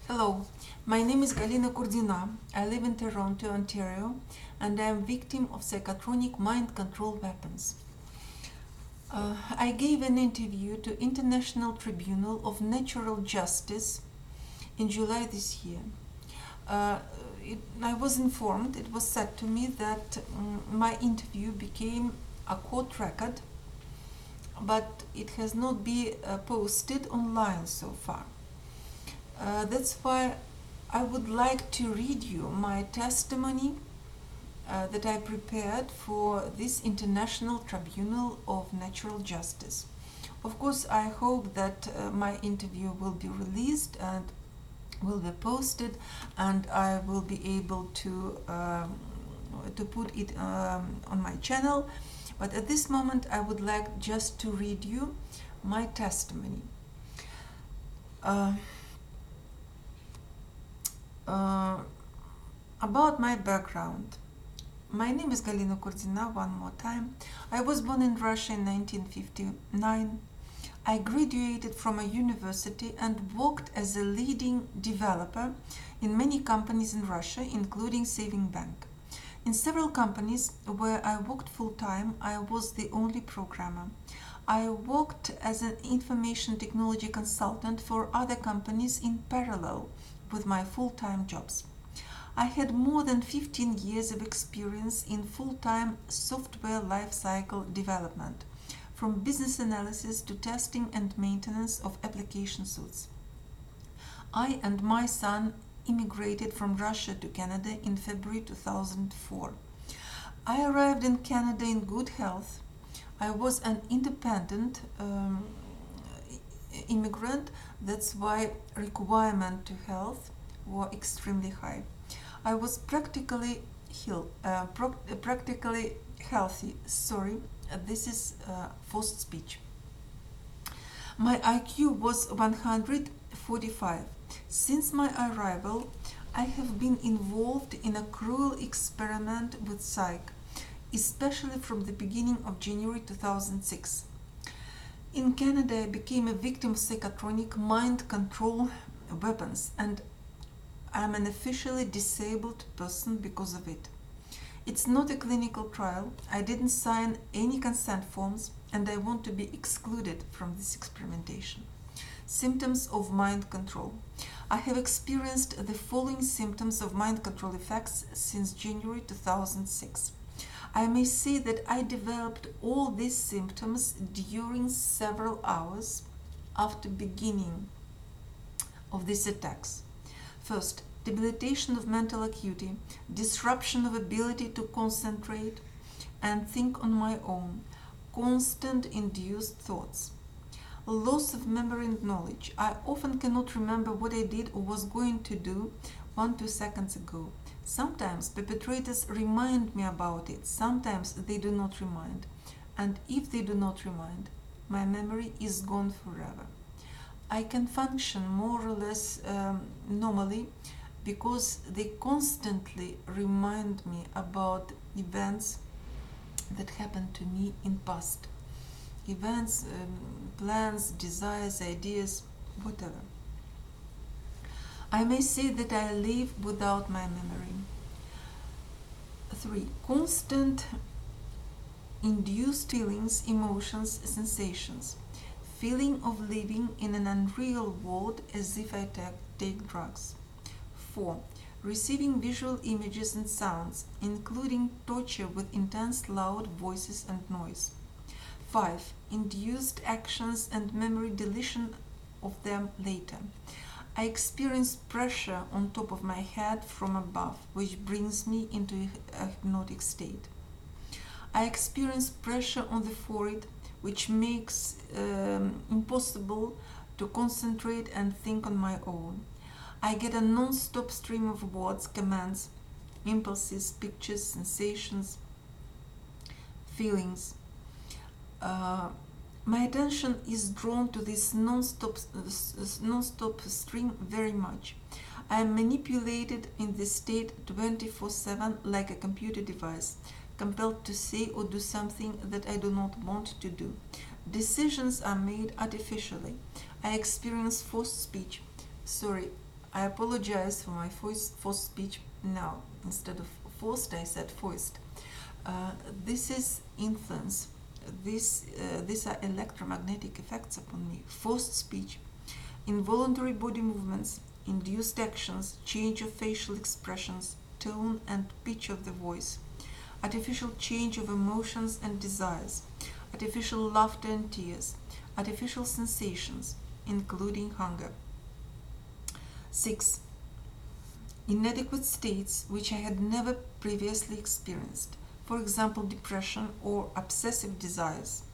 Hello, my name is Galina Kurdina. I live in Toronto, Ontario, and I am victim of psychotronic mind control weapons. I gave an interview to International Tribunal of Natural Justice in July this year. Uh, I was informed, it was said to me that my interview became a court record, but it has not been posted online so far. That's why I would like to read you my testimony that I prepared for this International Tribunal of Natural Justice. Of course, I hope that my interview will be released and will be posted, and I will be able to put it on my channel. But at this moment, I would like just to read you my testimony. About my background. My name is Galina Kurdina, one more time. I was born in Russia in 1959. I graduated from a university and worked as a leading developer in many companies in Russia, including Saving Bank. In several companies where I worked full-time, I was the only programmer. I worked as an information technology consultant for other companies in parallel with my full-time jobs. I had more than 15 years of experience in full-time software lifecycle development, from business analysis to testing and maintenance of application suites. I and my son immigrated from Russia to Canada in February 2004. I arrived in Canada in good health. I was an independent immigrant, that's why requirement to health were extremely high. I was practically healthy. Sorry, this is forced speech. My IQ was 145. Since my arrival, I have been involved in a cruel experiment with psych, especially from the beginning of January 2006. In Canada, I became a victim of psychotronic mind control weapons, and I'm an officially disabled person because of it. It's not a clinical trial. I didn't sign any consent forms, and I want to be excluded from this experimentation. Symptoms of mind control. I have experienced the following symptoms of mind control effects since January 2006. I may say that I developed all these symptoms during several hours after beginning of these attacks. First, debilitation of mental acuity, disruption of ability to concentrate and think on my own, constant induced thoughts, loss of memory and knowledge. I often cannot remember what I did or was going to do 1-2 seconds ago. Sometimes perpetrators remind me about it, sometimes they do not remind. And if they do not remind, my memory is gone forever. I can function more or less normally because they constantly remind me about events that happened to me in past. Events, plans, desires, ideas, whatever. I may say that I live without my memory. 3. Constant induced feelings, emotions, sensations. Feeling of living in an unreal world as if I take drugs. 4. Receiving visual images and sounds, including torture with intense loud voices and noise. 5. Induced actions and memory deletion of them later. I experience pressure on top of my head from above, which brings me into a hypnotic state. I experience pressure on the forehead, which makes impossible to concentrate and think on my own. I get a non-stop stream of words, commands, impulses, pictures, sensations, feelings. My attention is drawn to this non-stop stream very much. I am manipulated in this state 24/7 like a computer device, compelled to say or do something that I do not want to do. Decisions are made artificially. I experience forced speech. Sorry, I apologize for my forced speech now. Instead of forced, I said forced. This is influence. These are electromagnetic effects upon me. Forced speech, involuntary body movements, induced actions, change of facial expressions, tone and pitch of the voice, artificial change of emotions and desires, artificial laughter and tears, artificial sensations, including hunger. 6. Inadequate states which I had never previously experienced, for example, depression or obsessive desires.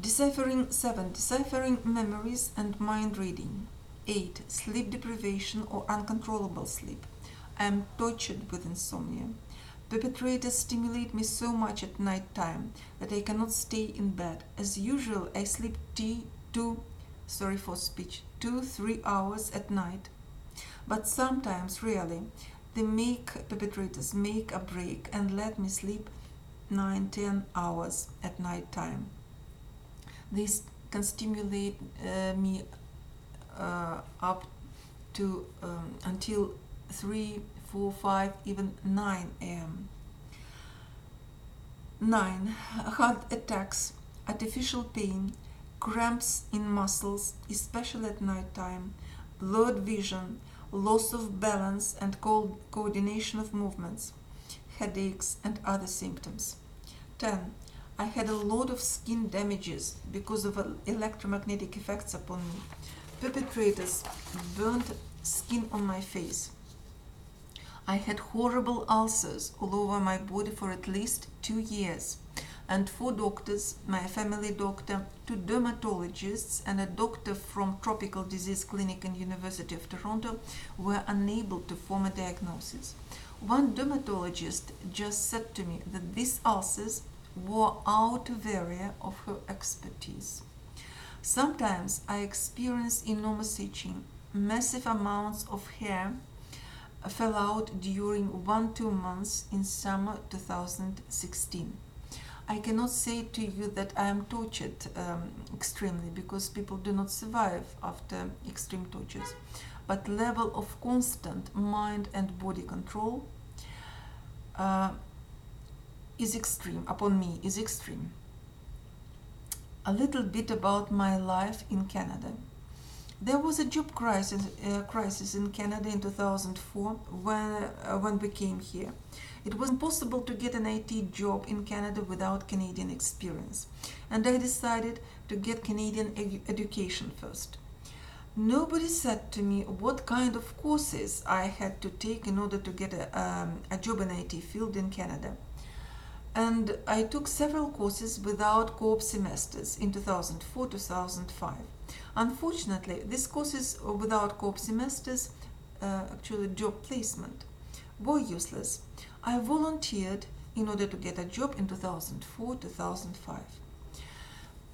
7. Deciphering memories and mind reading. 8. Sleep deprivation or uncontrollable sleep. I am tortured with insomnia. Perpetrators stimulate me so much at night time that I cannot stay in bed. As usual, I sleep 2-3 hours at night. But sometimes, rarely, perpetrators make a break and let me sleep 9-10 hours at night time. This can stimulate me up to until 3, 4, 5, even 9 a.m. 9. Heart attacks, artificial pain, cramps in muscles, especially at night time, blurred vision, loss of balance and coordination of movements, headaches and other symptoms. 10. I had a lot of skin damages because of electromagnetic effects upon me. Perpetrators burnt skin on my face. I had horrible ulcers all over my body for at least 2 years, and 4 doctors, my family doctor, 2 dermatologists, and a doctor from Tropical Disease Clinic in University of Toronto were unable to form a diagnosis. One dermatologist just said to me that these ulcers were out of area of her expertise. Sometimes I experience enormous itching. Massive amounts of hair fell out during 1-2 months in summer 2016. I cannot say to you that I am tortured extremely, because people do not survive after extreme tortures, but level of constant mind and body control is extreme, upon me is extreme. A little bit about my life in Canada. There was a job crisis in Canada in 2004 when we came here. It was impossible to get an IT job in Canada without Canadian experience, and I decided to get Canadian education first. Nobody said to me what kind of courses I had to take in order to get a job in IT field in Canada. And I took several courses without co-op semesters in 2004-2005. Unfortunately, these courses without co-op semesters, actually job placement, were useless. I volunteered in order to get a job in 2004-2005.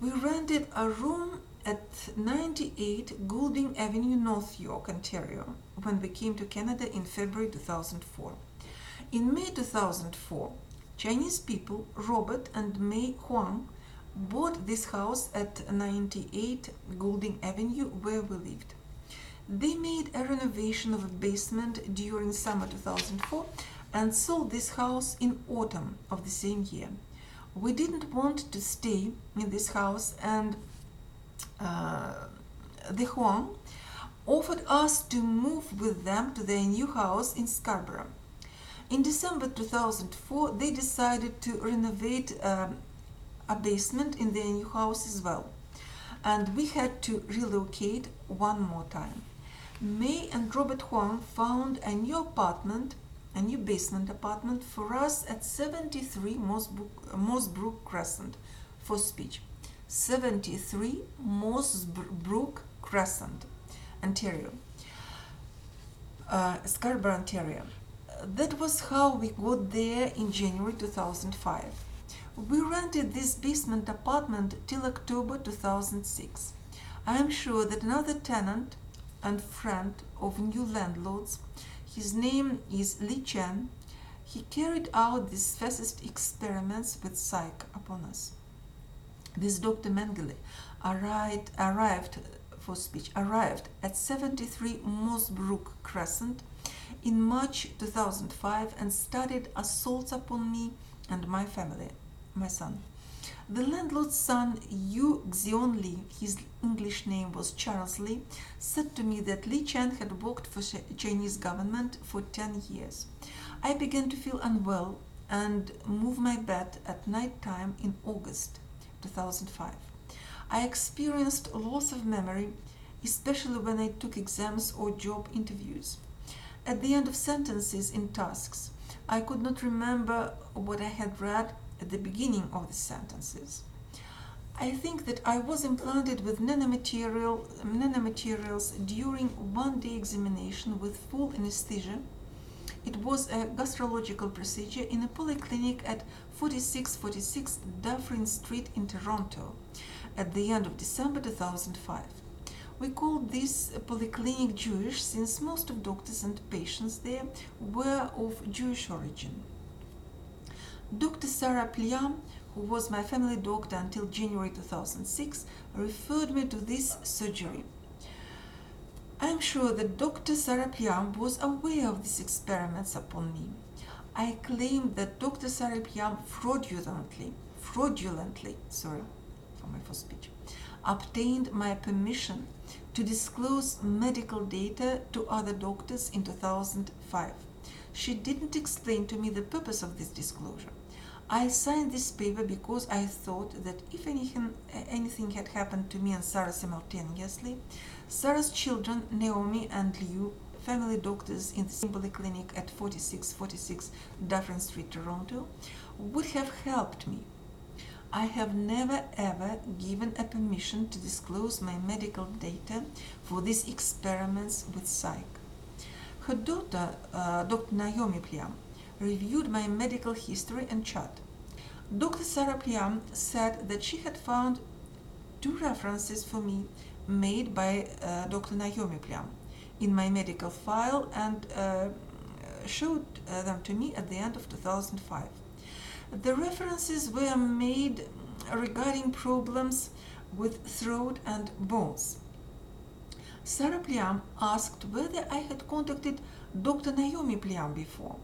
We rented a room at 98 Goulding Avenue, North York, Ontario, when we came to Canada in February 2004. In May 2004, Chinese people, Robert and May Huang, bought this house at 98 Goulding Avenue where we lived. They made a renovation of a basement during summer 2004 and sold this house in autumn of the same year. We didn't want to stay in this house, and the Huang offered us to move with them to their new house in Scarborough. In December 2004, they decided to renovate a basement in their new house as well, and we had to relocate one more time. May and Robert Huang found a new basement apartment for us at 73 Mossbrook Crescent, for speech. 73 Mossbrook Crescent, Ontario, Scarborough, Ontario. That was how we got there in January 2005. We rented this basement apartment till October 2006. I am sure that another tenant and friend of new landlords, his name is Li Chen, he carried out these fascist experiments with psych upon us. This Dr. Mengele arrived for speech, arrived at 73 Mossbrook Crescent in March 2005 and started assaults upon me and my family, my son. The landlord's son, Yu Xion Lee, his English name was Charles Lee, said to me that Li Chen had worked for Chinese government for 10 years. I began to feel unwell and move my bed at night time in August 2005. I experienced loss of memory, especially when I took exams or job interviews. At the end of sentences in tasks, I could not remember what I had read at the beginning of the sentences. I think that I was implanted with nanomaterials during one-day examination with full anesthesia. It was a gastrological procedure in a polyclinic at 4646 Dufferin Street in Toronto at the end of December 2005. We called this polyclinic Jewish since most of doctors and patients there were of Jewish origin. Dr. Sarah Pliam, who was my family doctor until January 2006, referred me to this surgery. I am sure that Dr. Sarah Pliam was aware of these experiments upon me. I claim that Dr. Sarah Pliam fraudulently, obtained my permission to disclose medical data to other doctors in 2005. She didn't explain to me the purpose of this disclosure. I signed this paper because I thought that if anything had happened to me and Sarah simultaneously, Sarah's children, Naomi and Liu, family doctors in the same polyclinic at 4646 Dufferin Street, Toronto, would have helped me. I have never ever given a permission to disclose my medical data for these experiments with psych. Her daughter, Dr. Naomi Pliam, reviewed my medical history and chart. Dr. Sarah Pliam said that she had found 2 references for me made by Dr. Naomi Pliam in my medical file and showed them to me at the end of 2005. The references were made regarding problems with throat and bones. Sarah Pliam asked whether I had contacted Dr. Naomi Pliam before,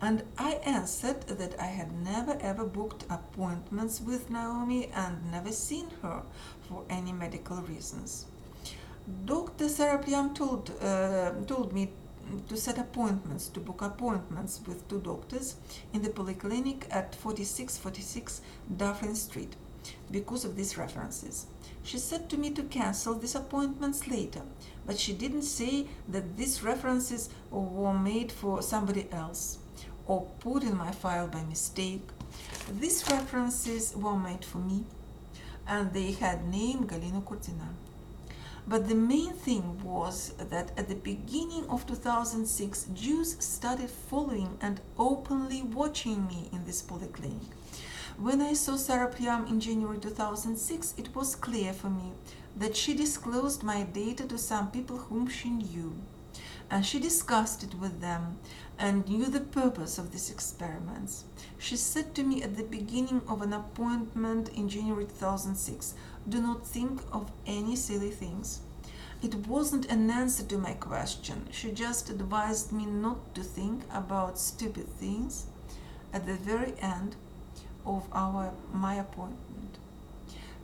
and I answered that I had never ever booked appointments with Naomi and never seen her for any medical reasons. Dr. Sarah Pliam told me to set appointments, to book appointments with 2 doctors in the polyclinic at 4646 Dufferin Street because of these references. She said to me to cancel these appointments later, but she didn't say that these references were made for somebody else or put in my file by mistake. These references were made for me, and they had name Galina Kurtina. But the main thing was that at the beginning of 2006, Jews started following and openly watching me in this polyclinic. When I saw Sarah Pliam in January 2006, it was clear for me that she disclosed my data to some people whom she knew, and she discussed it with them and knew the purpose of these experiments. She said to me at the beginning of an appointment in January 2006, "Do not think of any silly things." It wasn't an answer to my question. She just advised me not to think about stupid things at the very end of my appointment.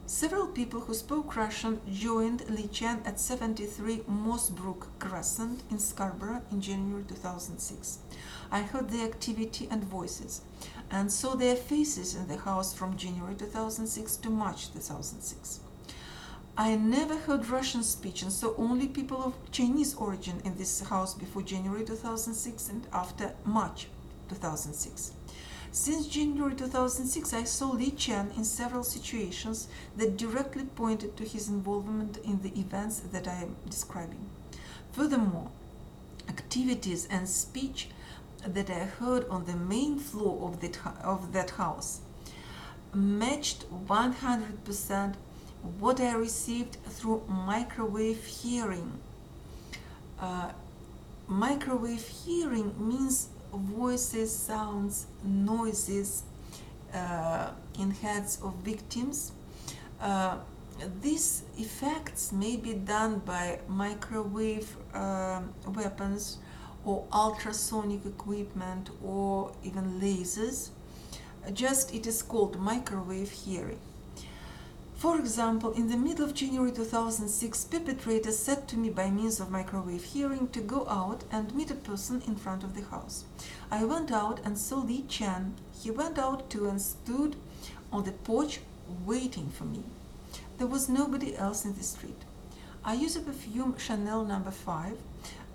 Several people who spoke Russian joined Li Chen at 73 Mossbrook Crescent in Scarborough in January 2006. I heard their activity and voices and saw their faces in the house from January 2006 to March 2006. I never heard Russian speech and saw only people of Chinese origin in this house before January 2006 and after March 2006. Since January 2006, I saw Li Chen in several situations that directly pointed to his involvement in the events that I am describing. Furthermore, activities and speech that I heard on the main floor of that house matched 100% what I received through microwave hearing. Microwave hearing means voices, sounds, noises in heads of victims These effects may be done by microwave weapons or ultrasonic equipment or even lasers. Just it is called microwave hearing. For example, in the middle of January 2006, perpetrators said to me by means of microwave hearing to go out and meet a person in front of the house. I went out and saw Lee Chan. He went out too and stood on the porch waiting for me. There was nobody else in the street. I use a perfume Chanel No. 5,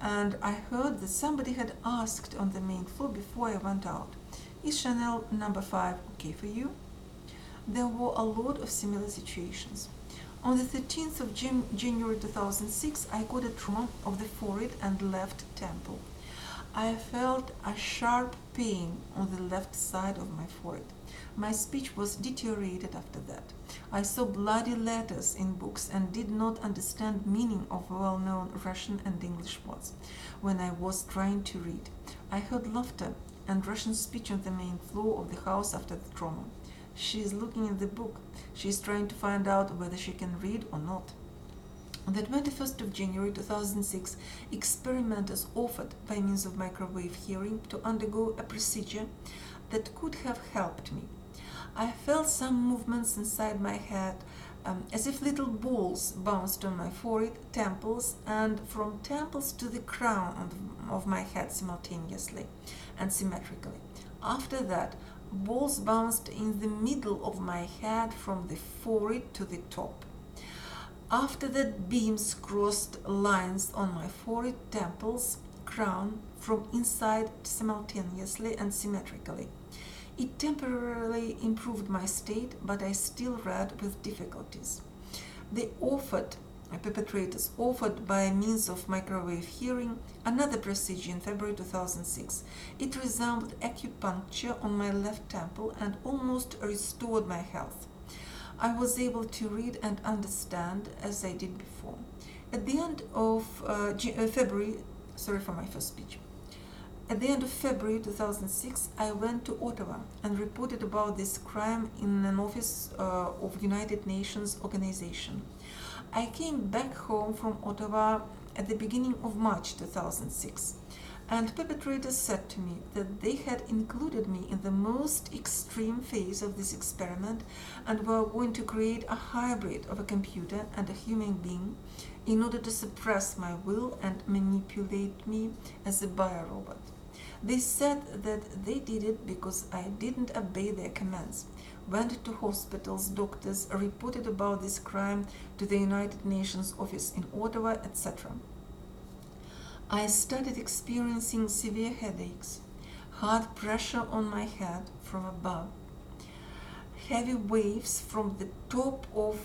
and I heard that somebody had asked on the main floor before I went out, "Is Chanel No. 5 okay for you?" There were a lot of similar situations. On the 13th of January 2006, I got a trauma of the forehead and left temple. I felt a sharp pain on the left side of my forehead. My speech was deteriorated after that. I saw bloody letters in books and did not understand meaning of well-known Russian and English words when I was trying to read. I heard laughter and Russian speech on the main floor of the house after the trauma. She is looking in the book. She is trying to find out whether she can read or not. On the 21st of January 2006, experimenters offered, by means of microwave hearing, to undergo a procedure that could have helped me. I felt some movements inside my head, as if little balls bounced on my forehead, temples, and from temples to the crown of my head simultaneously and symmetrically. After that, balls bounced in the middle of my head from the forehead to the top. After that, beams crossed lines on my forehead, temples, crown, from inside simultaneously and symmetrically. It temporarily improved my state, but I still read with difficulties. Perpetrators offered by means of microwave hearing another procedure in February 2006. It resembled acupuncture on my left temple and almost restored my health. I was able to read and understand as I did before. At the end of February, sorry for my first speech. At the end of February 2006, I went to Ottawa and reported about this crime in an office of United Nations organization. I came back home from Ottawa at the beginning of March 2006, and perpetrators said to me that they had included me in the most extreme phase of this experiment and were going to create a hybrid of a computer and a human being in order to suppress my will and manipulate me as a biorobot. They said that they did it because I didn't obey their commands, went to hospitals, doctors, reported about this crime to the United Nations office in Ottawa, etc. I started experiencing severe headaches, hard pressure on my head from above, heavy waves from the top of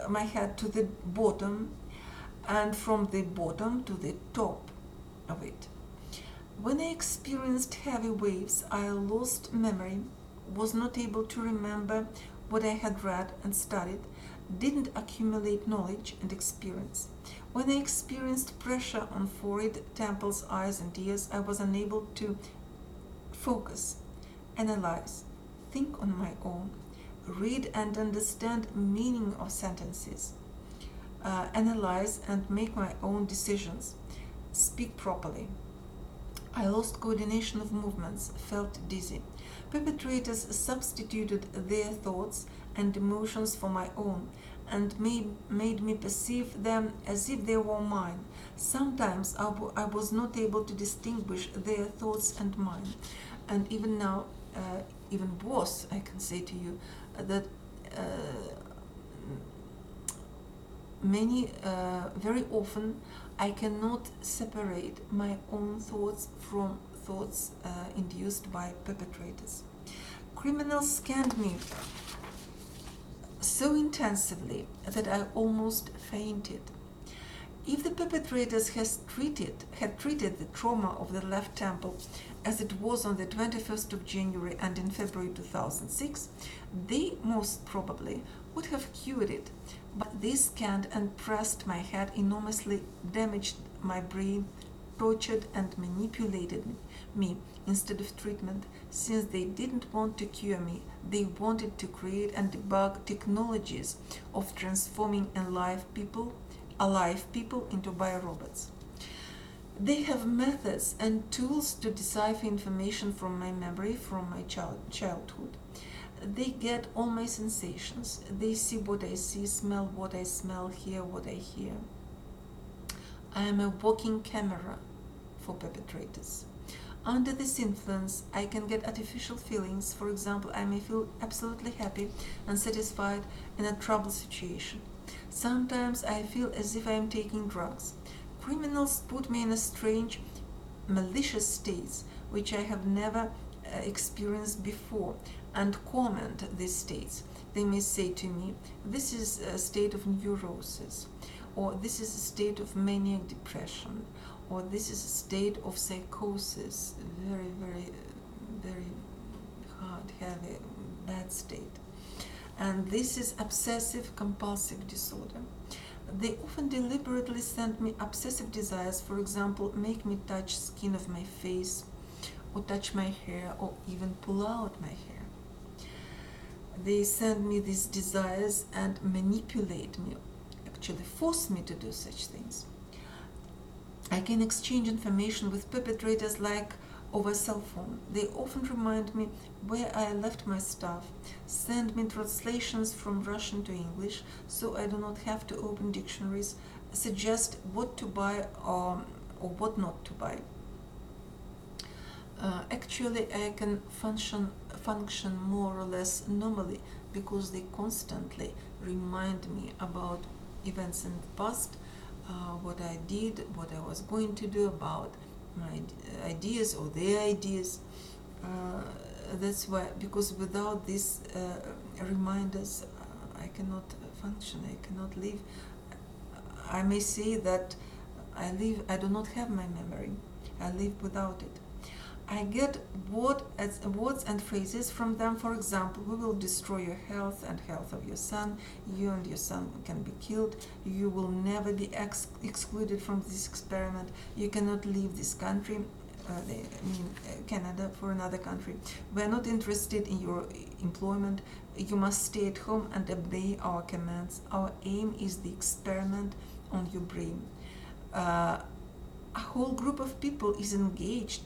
my head to the bottom, and from the bottom to the top of it. When I experienced heavy waves, I lost memory, was not able to remember what I had read and studied, didn't accumulate knowledge and experience. When I experienced pressure on forehead, temples, eyes, and ears, I was unable to focus, analyze, think on my own, read and understand meaning of sentences, analyze and make my own decisions, speak properly. I lost coordination of movements, felt dizzy. Perpetrators substituted their thoughts and emotions for my own and made me perceive them as if they were mine. Sometimes I was not able to distinguish their thoughts and mine. And even now, even worse, I can say to you that very often I cannot separate my own thoughts from thoughts induced by perpetrators. Criminals scanned me so intensively that I almost fainted. If the perpetrators had treated the trauma of the left temple as it was on the 21st of January and in February 2006, they most probably would have cured it, but they scanned and pressed my head enormously, damaged my brain tortured and manipulated me instead of treatment. Since they didn't want to cure me, they wanted to create and debug technologies of transforming alive people into biorobots. They have methods and tools to decipher information from my memory, from my childhood. They get all my sensations. They see what I see, smell what I smell, hear what I hear. I am a walking camera for perpetrators. Under this influence, I can get artificial feelings. For example, I may feel absolutely happy and satisfied in a trouble situation. Sometimes I feel as if I am taking drugs. Criminals put me in a strange, malicious states which I have never experienced before, and comment these states. They may say to me, this is a state of neurosis, or this is a state of maniac depression, or this is a state of psychosis, very, very, very hard, heavy, bad state. And this is obsessive compulsive disorder. They often deliberately send me obsessive desires, for example, make me touch skin of my face, or touch my hair, or even pull out my hair. They send me these desires and manipulate me, actually force me to do such things. I can exchange information with perpetrators like over cell phone. They often remind me where I left my stuff, send me translations from Russian to English so I do not have to open dictionaries, suggest what to buy or what not to buy. Actually, I can function more or less normally because they constantly remind me about events in the past, what I did, what I was going to do, about my ideas or their ideas. That's why, because without these reminders, I cannot function, I cannot live. I may say that I do not have my memory, I live without it. I get words and phrases from them. For example, we will destroy your health and health of your son. You and your son can be killed. You will never be excluded from this experiment. You cannot leave this country, Canada, for another country. We are not interested in your employment. You must stay at home and obey our commands. Our aim is the experiment on your brain. A whole group of people is engaged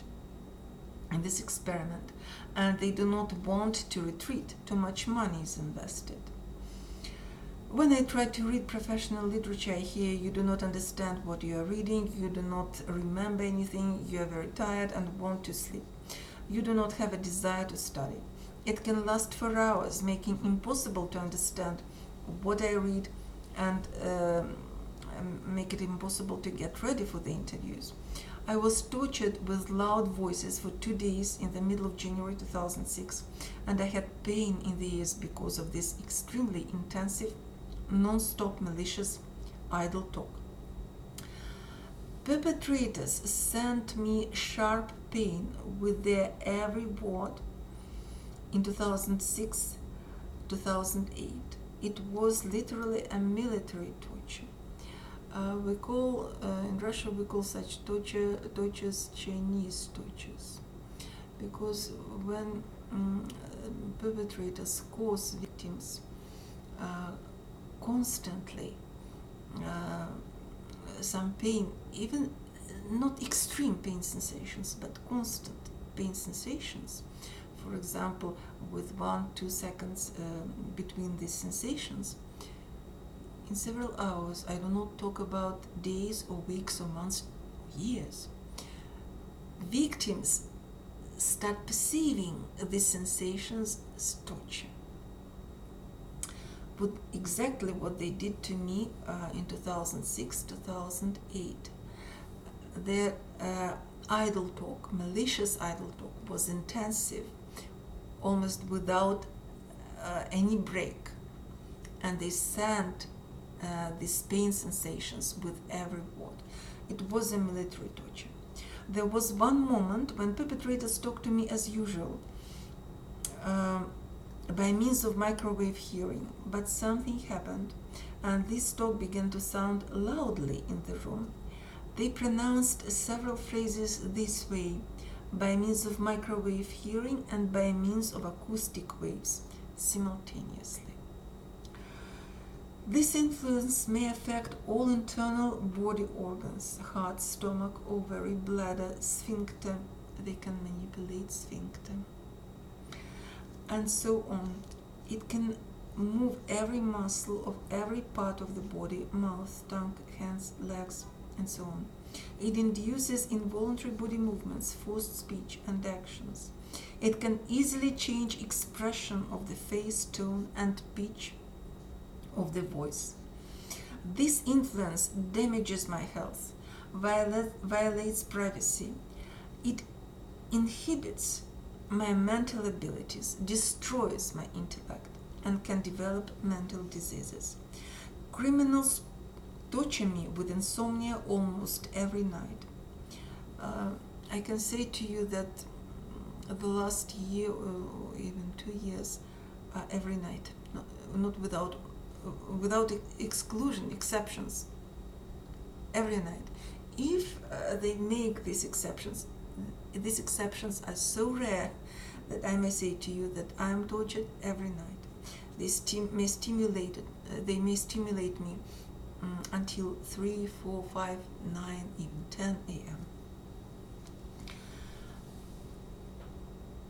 in this experiment, and they do not want to retreat. Too much money is invested. When I try to read professional literature, I hear you do not understand what you are reading, you do not remember anything, you are very tired and want to sleep. You do not have a desire to study. It can last for hours, making it impossible to understand what I read, and make it impossible to get ready for the interviews. I was tortured with loud voices for 2 days in the middle of January 2006, and I had pain in the ears because of this extremely intensive, non-stop, malicious, idle talk. Perpetrators sent me sharp pain with their every word in 2006, 2008. It was literally a military torture. In Russia we call such tortures Chinese tortures, because when perpetrators cause victims constantly some pain, even not extreme pain sensations, but constant pain sensations, for example, with 1-2 seconds between these sensations, in several hours, I do not talk about days or weeks or months or years, victims start perceiving these sensations as torture. With exactly what they did to me in 2006, 2008. Their idle talk, malicious idle talk, was intensive, almost without any break, and they sent these pain sensations with every word. It was a military torture. There was one moment when perpetrators talked to me as usual, by means of microwave hearing, but something happened, and this talk began to sound loudly in the room. They pronounced several phrases this way, by means of microwave hearing and by means of acoustic waves, simultaneously. This influence may affect all internal body organs, heart, stomach, ovary, bladder, sphincter. They can manipulate sphincter, and so on. It can move every muscle of every part of the body, mouth, tongue, hands, legs, and so on. It induces involuntary body movements, forced speech, and actions. It can easily change expression of the face, tone, and pitch of the voice. This influence damages my health, violates privacy. It inhibits my mental abilities, destroys my intellect, and can develop mental diseases. Criminals torture me with insomnia almost every night. I can say to you that the last year or even 2 years, every night, not without exceptions, every night. If they make these exceptions are so rare that I may say to you that I am tortured every night. They may stimulate me until 3, 4, 5, 9, even 10 a.m.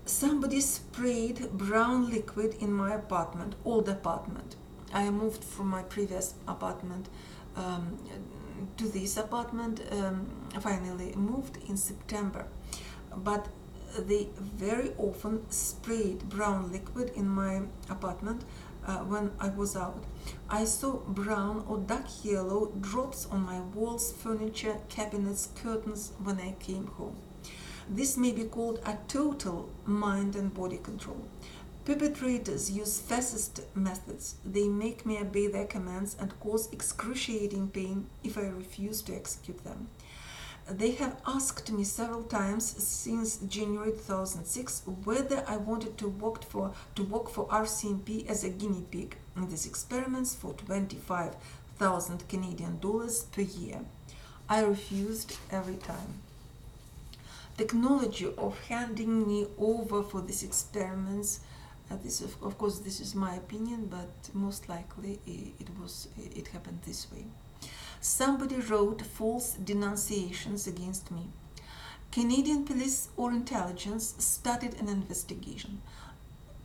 Somebody sprayed brown liquid in my apartment, old apartment. I moved from my previous apartment to this apartment, finally moved in September. But they very often sprayed brown liquid in my apartment when I was out. I saw brown or dark yellow drops on my walls, furniture, cabinets, curtains when I came home. This may be called a total mind and body control. Perpetrators use fascist methods. They make me obey their commands and cause excruciating pain if I refuse to execute them. They have asked me several times since January 2006 whether I wanted to work for RCMP as a guinea pig in these experiments for 25,000 Canadian dollars per year. I refused every time. Technology of handing me over for these experiments, this is my opinion, but most likely it happened this way. Somebody wrote false denunciations against me. Canadian police or intelligence started an investigation.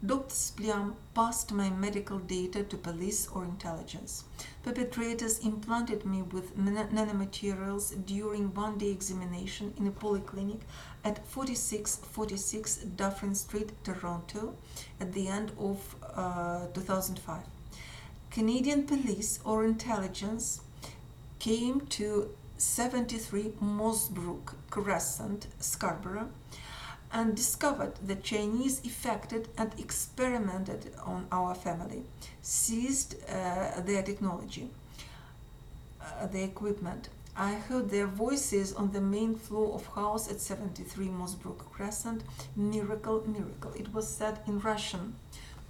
Dr. Spliam passed my medical data to police or intelligence. Perpetrators implanted me with nanomaterials during one-day examination in a polyclinic at 4646 Dufferin Street, Toronto, at the end of 2005. Canadian police or intelligence came to 73 Mossbrook Crescent, Scarborough, and discovered the Chinese affected and experimented on our family, seized their technology, the equipment. I heard their voices on the main floor of house at 73 Mossbrook Crescent. Miracle, miracle. It was said in Russian.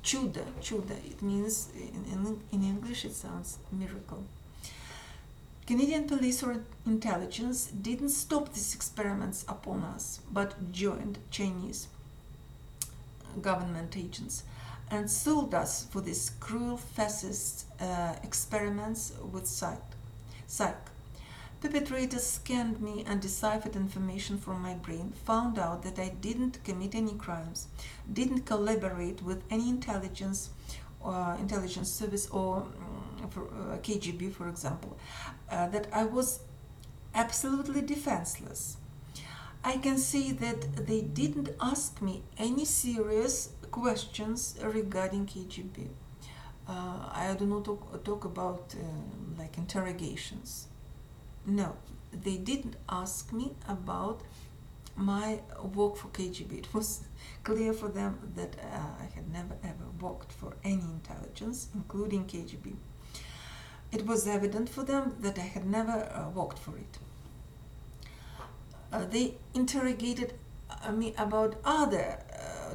Чудо, чудо. It means, in English it sounds miracle. Canadian police or intelligence didn't stop these experiments upon us, but joined Chinese government agents and sold us for these cruel fascist experiments with psych. Perpetrators scanned me and deciphered information from my brain, found out that I didn't commit any crimes, didn't collaborate with any intelligence service or KGB, for example, that I was absolutely defenseless. I can say that they didn't ask me any serious questions regarding KGB. I do not talk about like interrogations. No, they didn't ask me about my work for KGB. It was clear for them that I had never ever worked for any intelligence, including KGB. It was evident for them that I had never worked for it. They interrogated me about other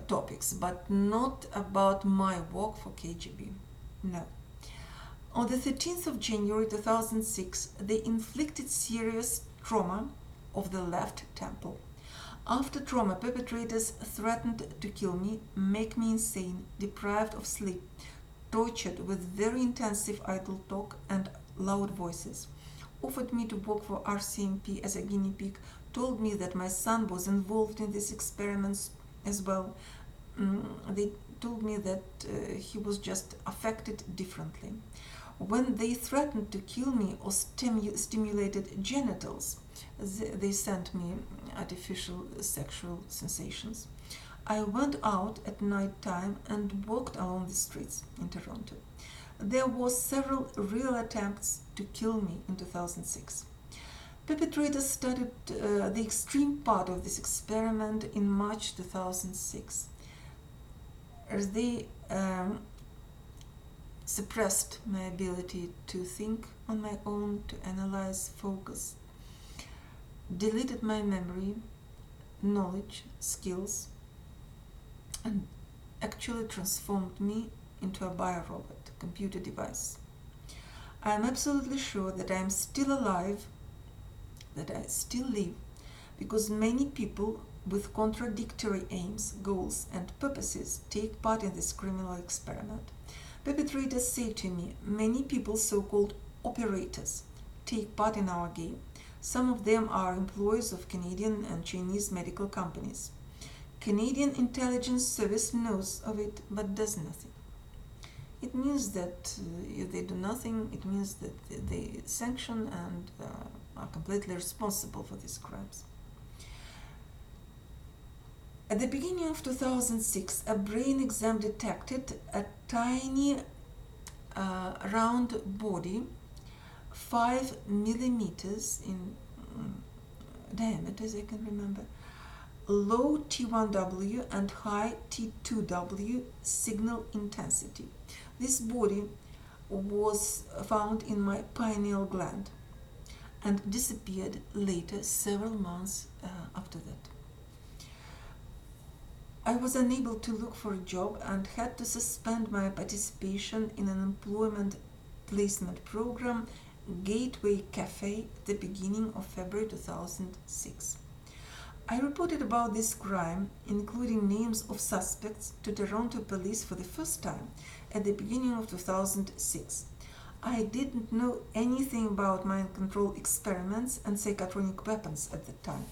topics, but not about my work for KGB. No. On the 13th of January 2006, they inflicted serious trauma of the left temple. After trauma, perpetrators threatened to kill me, make me insane, deprived of sleep, tortured with very intensive idle talk and loud voices, offered me to work for RCMP as a guinea pig, told me that my son was involved in these experiments as well. They told me that he was just affected differently. When they threatened to kill me or stimulated genitals, they sent me artificial sexual sensations. I went out at night time and walked along the streets in Toronto. There were several real attempts to kill me in 2006. Perpetrators started the extreme part of this experiment in March 2006. As they suppressed my ability to think on my own, to analyze, focus, deleted my memory, knowledge, skills, and actually transformed me into a biorobot, computer device. I am absolutely sure that I am still alive, that I still live, because many people with contradictory aims, goals, and purposes take part in this criminal experiment. Perpetrators say to me, many people, so-called operators, take part in our game. Some of them are employees of Canadian and Chinese medical companies. Canadian intelligence service knows of it but does nothing. It means that if they do nothing, it means that they sanction and are completely responsible for these crimes. At the beginning of 2006, a brain exam detected a tiny round body, 5 millimeters in diameter, as I can remember, low T1W and high T2W signal intensity. This body was found in my pineal gland and disappeared later, several months after that. I was unable to look for a job and had to suspend my participation in an employment placement program, Gateway Cafe, at the beginning of February 2006. I reported about this crime, including names of suspects, to Toronto police for the first time at the beginning of 2006. I didn't know anything about mind control experiments and psychotronic weapons at the time.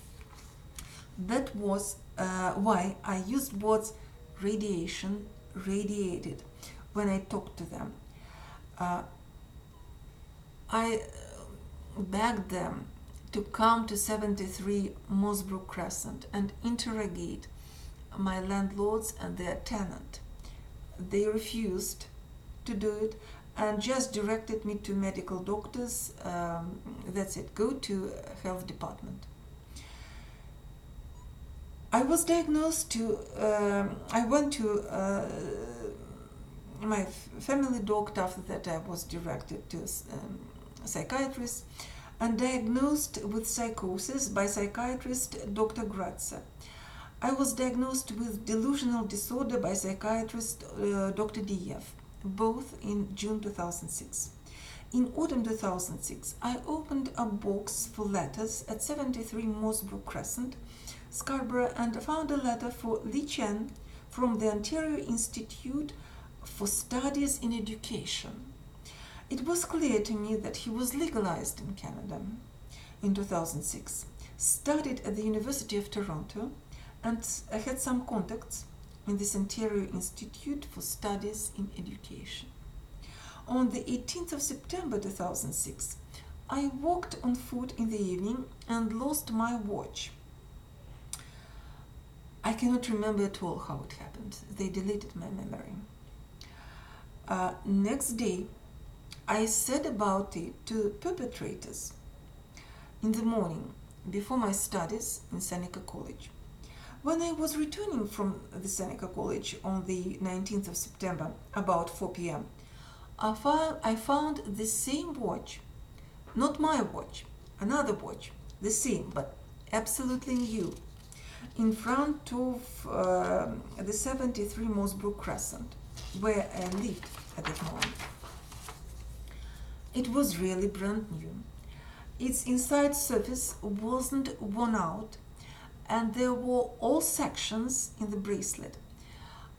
That was why I used words radiation, radiated, when I talked to them. I begged them to come to 73 Mossbrook Crescent and interrogate my landlords and their tenant. They refused to do it and just directed me to medical doctors. That's it, go to health department. I was diagnosed I went to my family doctor. After that I was directed to a psychiatrist and diagnosed with psychosis by psychiatrist Dr. Gratza. I was diagnosed with delusional disorder by psychiatrist Dr. Diev, both in June 2006. In autumn 2006, I opened a box for letters at 73 Mossbrook Crescent, Scarborough, and found a letter for Li Chen from the Ontario Institute for Studies in Education. It was clear to me that he was legalized in Canada in 2006, studied at the University of Toronto, and I had some contacts in this Ontario Institute for Studies in Education. On the 18th of September 2006, I walked on foot in the evening and lost my watch. I cannot remember at all how it happened. They deleted my memory. Next day, I said about it to perpetrators in the morning before my studies in Seneca College. When I was returning from the Seneca College on the 19th of September, about 4 p.m., I found the same watch, not my watch, another watch, the same but absolutely new, in front of the 73 Mossbrook Crescent, where I lived at that moment. It was really brand new, Its inside surface wasn't worn out, and there were all sections in the bracelet.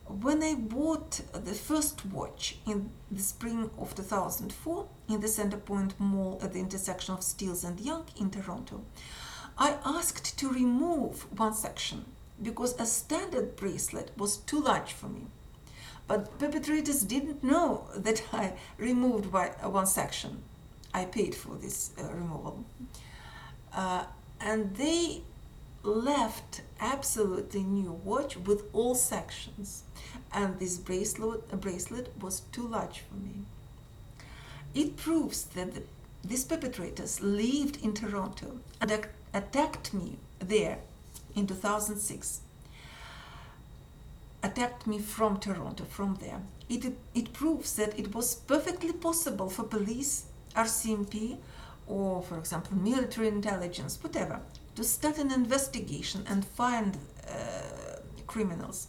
When I bought the first watch in the spring of 2004 in the Centerpoint Mall at the intersection of Steeles and Yonge in Toronto, I asked to remove one section because a standard bracelet was too large for me. But perpetrators didn't know that I removed one section. I paid for this removal. And they left absolutely new watch with all sections. And this bracelet was too large for me. It proves that these perpetrators lived in Toronto and attacked me there in 2006. Attacked me from Toronto, from there. It proves that it was perfectly possible for police, RCMP, or for example military intelligence, whatever, to start an investigation and find criminals.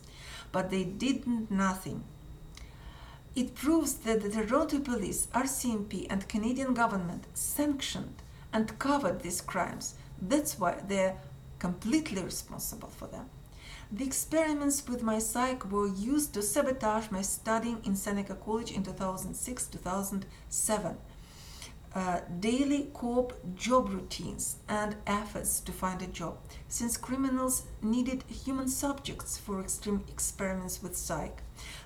But they did nothing. It proves that the Toronto police, RCMP, and Canadian government sanctioned and covered these crimes. That's why they're completely responsible for them. The experiments with my psyche were used to sabotage my studying in Seneca College in 2006-2007. Daily co-op job routines and efforts to find a job, since criminals needed human subjects for extreme experiments with psyche.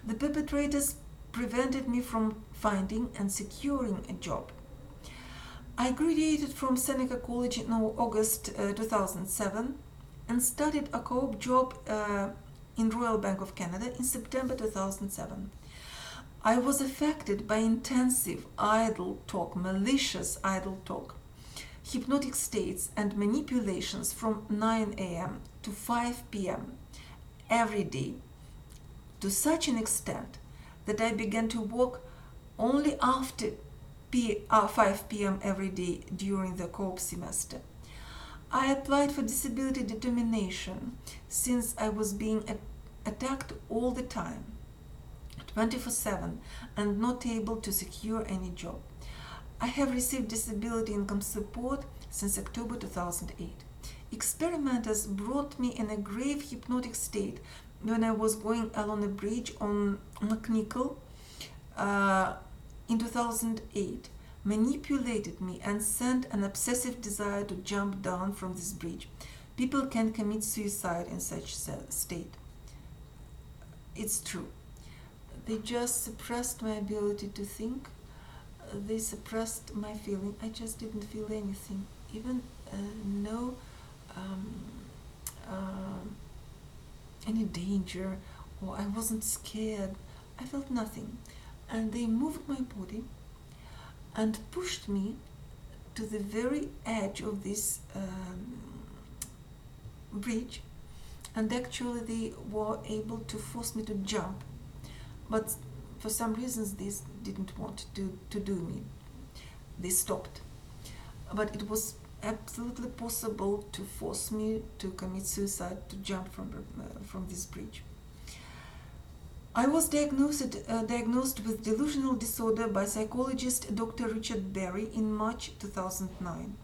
The perpetrators prevented me from finding and securing a job. I graduated from Seneca College in August 2007 and started a co-op job in Royal Bank of Canada in September 2007. I was affected by intensive idle talk, malicious idle talk, hypnotic states and manipulations from 9 a.m. to 5 p.m. every day, to such an extent that I began to work only after 5 p.m. every day during the co-op semester. I applied for disability determination since I was being attacked all the time, 24/7, and not able to secure any job. I have received disability income support since October 2008. Experimenters brought me in a grave hypnotic state when I was going along a bridge on McNichol in 2008, manipulated me and sent an obsessive desire to jump down from this bridge. People can commit suicide in such state. It's true. They just suppressed my ability to think. They suppressed my feeling. I just didn't feel anything, even no any danger, or I wasn't scared. I felt nothing. And they moved my body and pushed me to the very edge of this bridge, and actually they were able to force me to jump, but for some reasons they didn't want to do me. They stopped, but it was absolutely possible to force me to commit suicide, to jump from this bridge. I was diagnosed with delusional disorder by psychologist Dr. Richard Berry in March 2009.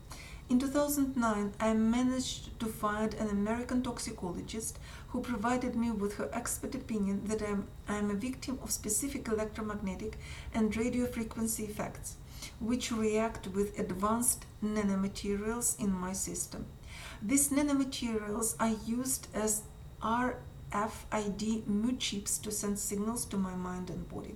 In 2009, I managed to find an American toxicologist who provided me with her expert opinion that I am a victim of specific electromagnetic and radio frequency effects, which react with advanced nanomaterials in my system. These nanomaterials are used as RFID mood chips to send signals to my mind and body.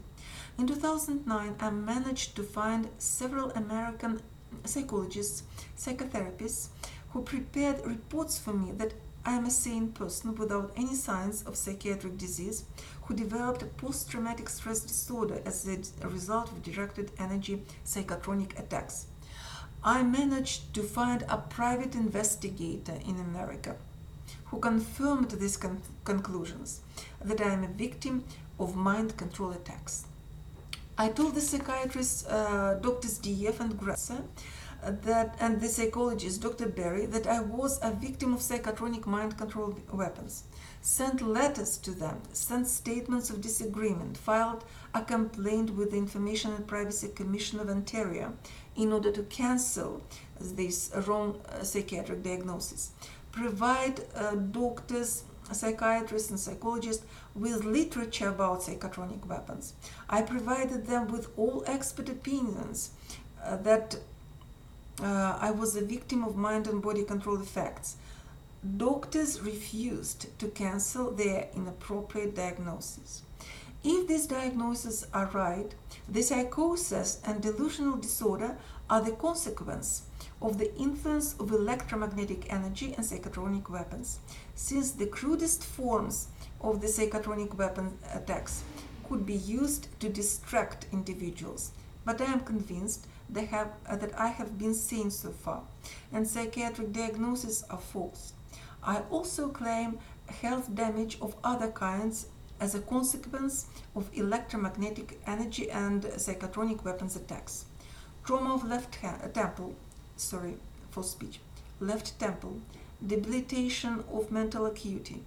In 2009, I managed to find several American psychologists, psychotherapists, who prepared reports for me that I am a sane person without any signs of psychiatric disease, who developed a post-traumatic stress disorder as a result of directed energy psychotronic attacks. I managed to find a private investigator in America who confirmed these conclusions, that I am a victim of mind control attacks. I told the psychiatrists, Drs. DF and Grasser, and the psychologist Dr. Berry, that I was a victim of psychotronic mind control weapons, sent letters to them, sent statements of disagreement, filed a complaint with the Information and Privacy Commission of Ontario in order to cancel this wrong psychiatric diagnosis, provide doctors, psychiatrists and psychologists with literature about psychotronic weapons. I provided them with all expert opinions that I was a victim of mind and body control effects. Doctors refused to cancel their inappropriate diagnosis. If these diagnoses are right, the psychosis and delusional disorder are the consequence of the influence of electromagnetic energy and psychotronic weapons. Since the crudest forms of the psychotronic weapon attacks could be used to distract individuals, but I am convinced that I have been sane so far, and psychiatric diagnoses are false. I also claim health damage of other kinds as a consequence of electromagnetic energy and psychotronic weapons attacks. Trauma of left temple, debilitation of mental acuity.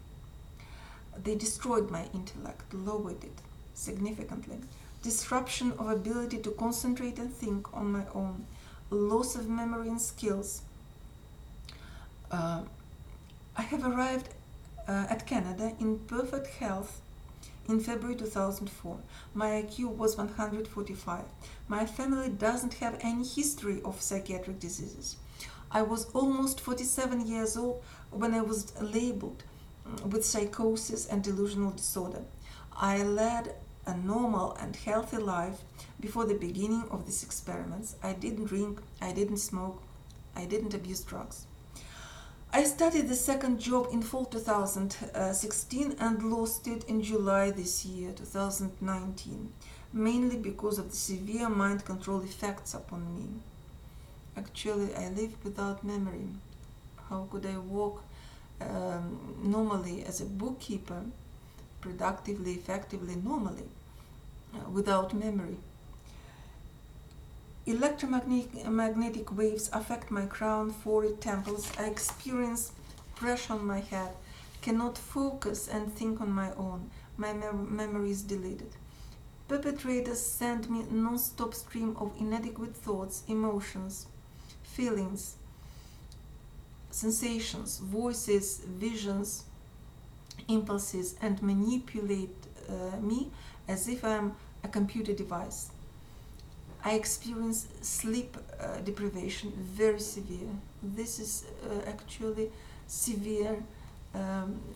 They destroyed my intellect, lowered it significantly. Disruption of ability to concentrate and think on my own, loss of memory and skills. I have arrived at Canada in perfect health in February 2004. My IQ was 145. My family doesn't have any history of psychiatric diseases. I was almost 47 years old when I was labeled with psychosis and delusional disorder. I led a normal and healthy life before the beginning of these experiments. I didn't drink, I didn't smoke, I didn't abuse drugs. I started the second job in fall 2016 and lost it in July this year, 2019, mainly because of the severe mind control effects upon me. Actually, I live without memory. How could I work normally as a bookkeeper, productively, effectively, normally, without memory? Electromagnetic waves affect my crown, forehead, temples. I experience pressure on my head, cannot focus and think on my own. My memory is deleted. Perpetrators send me non-stop stream of inadequate thoughts, emotions, feelings, sensations, voices, visions, impulses, and manipulate me as if I'm a computer device. I experience sleep deprivation, very severe. This is actually severe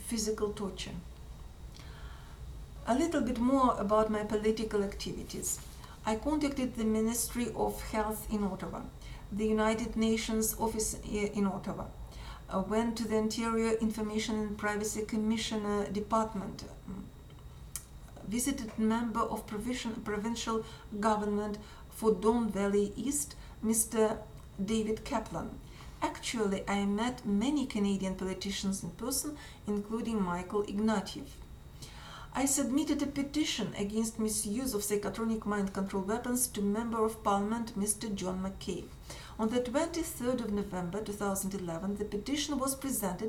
physical torture. A little bit more about my political activities. I contacted the Ministry of Health in Ottawa, the United Nations office in Ottawa, went to the Ontario Information and Privacy Commissioner Department, visited member of provincial government for Don Valley East, Mr. David Kaplan. Actually, I met many Canadian politicians in person, including Michael Ignatieff. I submitted a petition against misuse of psychotronic mind control weapons to Member of Parliament Mr. John McCabe. On the 23rd of November 2011, the petition was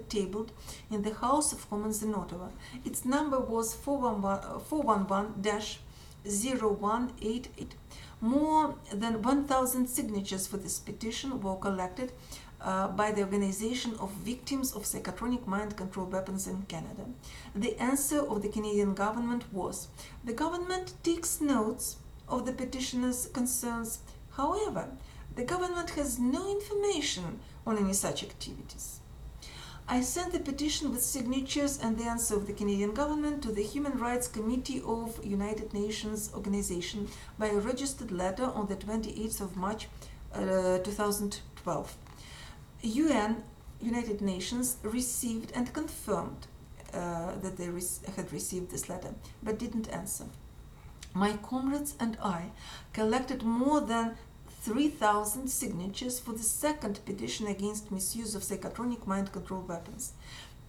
tabled in the House of Commons in Ottawa. Its number was 411-0188. More than 1,000 signatures for this petition were collected by the Organization of Victims of Psychotronic Mind Control Weapons in Canada. The answer of the Canadian government was, the government takes notes of the petitioners' concerns. However, the government has no information on any such activities. I sent the petition with signatures and the answer of the Canadian government to the Human Rights Committee of United Nations Organization by a registered letter on the 28th of March 2012. United Nations received and confirmed that they had received this letter, but didn't answer. My comrades and I collected more than 3,000 signatures for the second petition against misuse of psychotronic mind control weapons.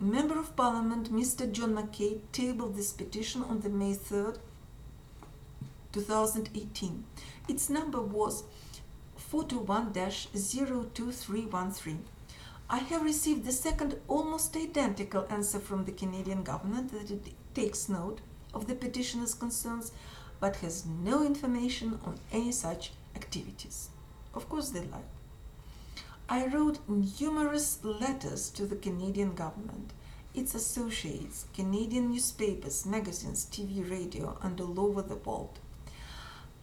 Member of Parliament Mr. John McCabe tabled this petition on the May 3rd, 2018. Its number was 421-02313. I have received the second almost identical answer from the Canadian government that it takes note of the petitioner's concerns but has no information on any such activities. Of course they lie. I wrote numerous letters to the Canadian government, its associates, Canadian newspapers, magazines, TV, radio, and all over the world.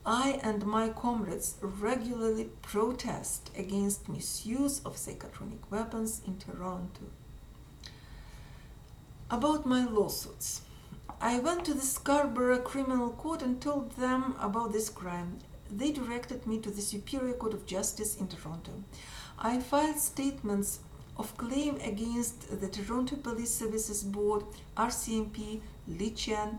I and my comrades regularly protest against misuse of psychotronic weapons in Toronto. About my lawsuits. I went to the Scarborough Criminal Court and told them about this crime. They directed me to the Superior Court of Justice in Toronto. I filed statements of claim against the Toronto Police Services Board, RCMP, Li Chen,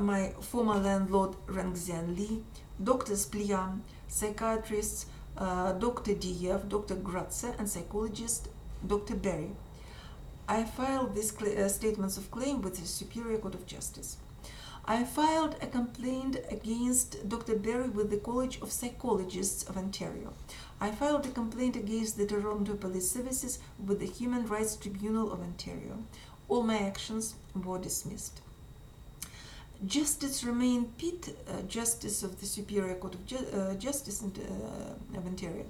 my former landlord Rangxian Li, Dr. Spliam, psychiatrists Dr. Diev, Dr. Gratze, and psychologist Dr. Berry. I filed these statements of claim with the Superior Court of Justice. I filed a complaint against Dr. Berry with the College of Psychologists of Ontario. I filed a complaint against the Toronto Police Services with the Human Rights Tribunal of Ontario. All my actions were dismissed. Justice Romain Pitt, Justice of the Superior Court of Justice of Ontario,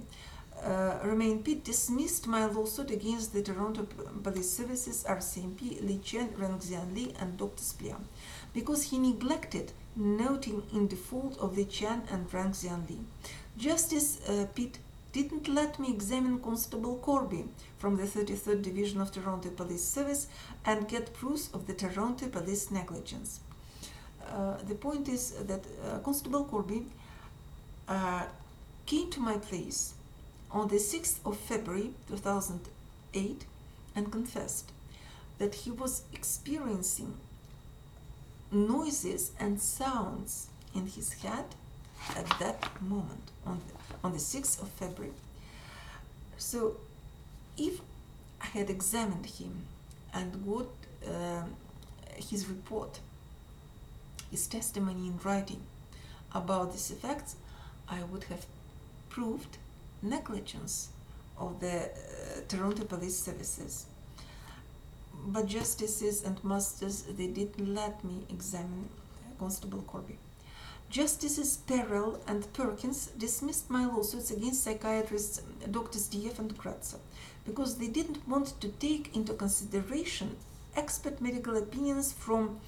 Romain Pitt dismissed my lawsuit against the Toronto Police Services, RCMP, Li Chen, Rangxian Li, and Dr. Spliam, because he neglected noting in default of Li Chen and Rangxian Li. Justice Pitt didn't let me examine Constable Corby from the 33rd Division of Toronto Police Service and get proofs of the Toronto Police negligence. The point is that Constable Corby came to my place on the 6th of February 2008 and confessed that he was experiencing noises and sounds in his head at that moment on the 6th of February. So if I had examined him and got his report, his testimony in writing about these effects, I would have proved negligence of the Toronto Police Services. But justices and masters, they didn't let me examine Constable Corby. Justices Perel and Perkins dismissed my lawsuits against psychiatrists Drs. Diev and Gratze because they didn't want to take into consideration expert medical opinions from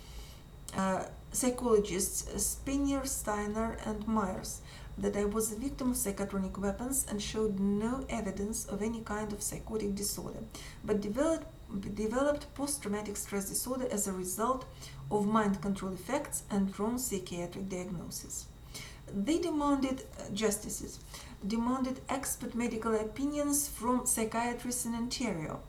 psychologists Spanier, Steiner, and Myers that I was a victim of psychotronic weapons and showed no evidence of any kind of psychotic disorder, but developed post-traumatic stress disorder as a result of mind control effects and wrong psychiatric diagnosis. They justices demanded expert medical opinions from psychiatrists in Ontario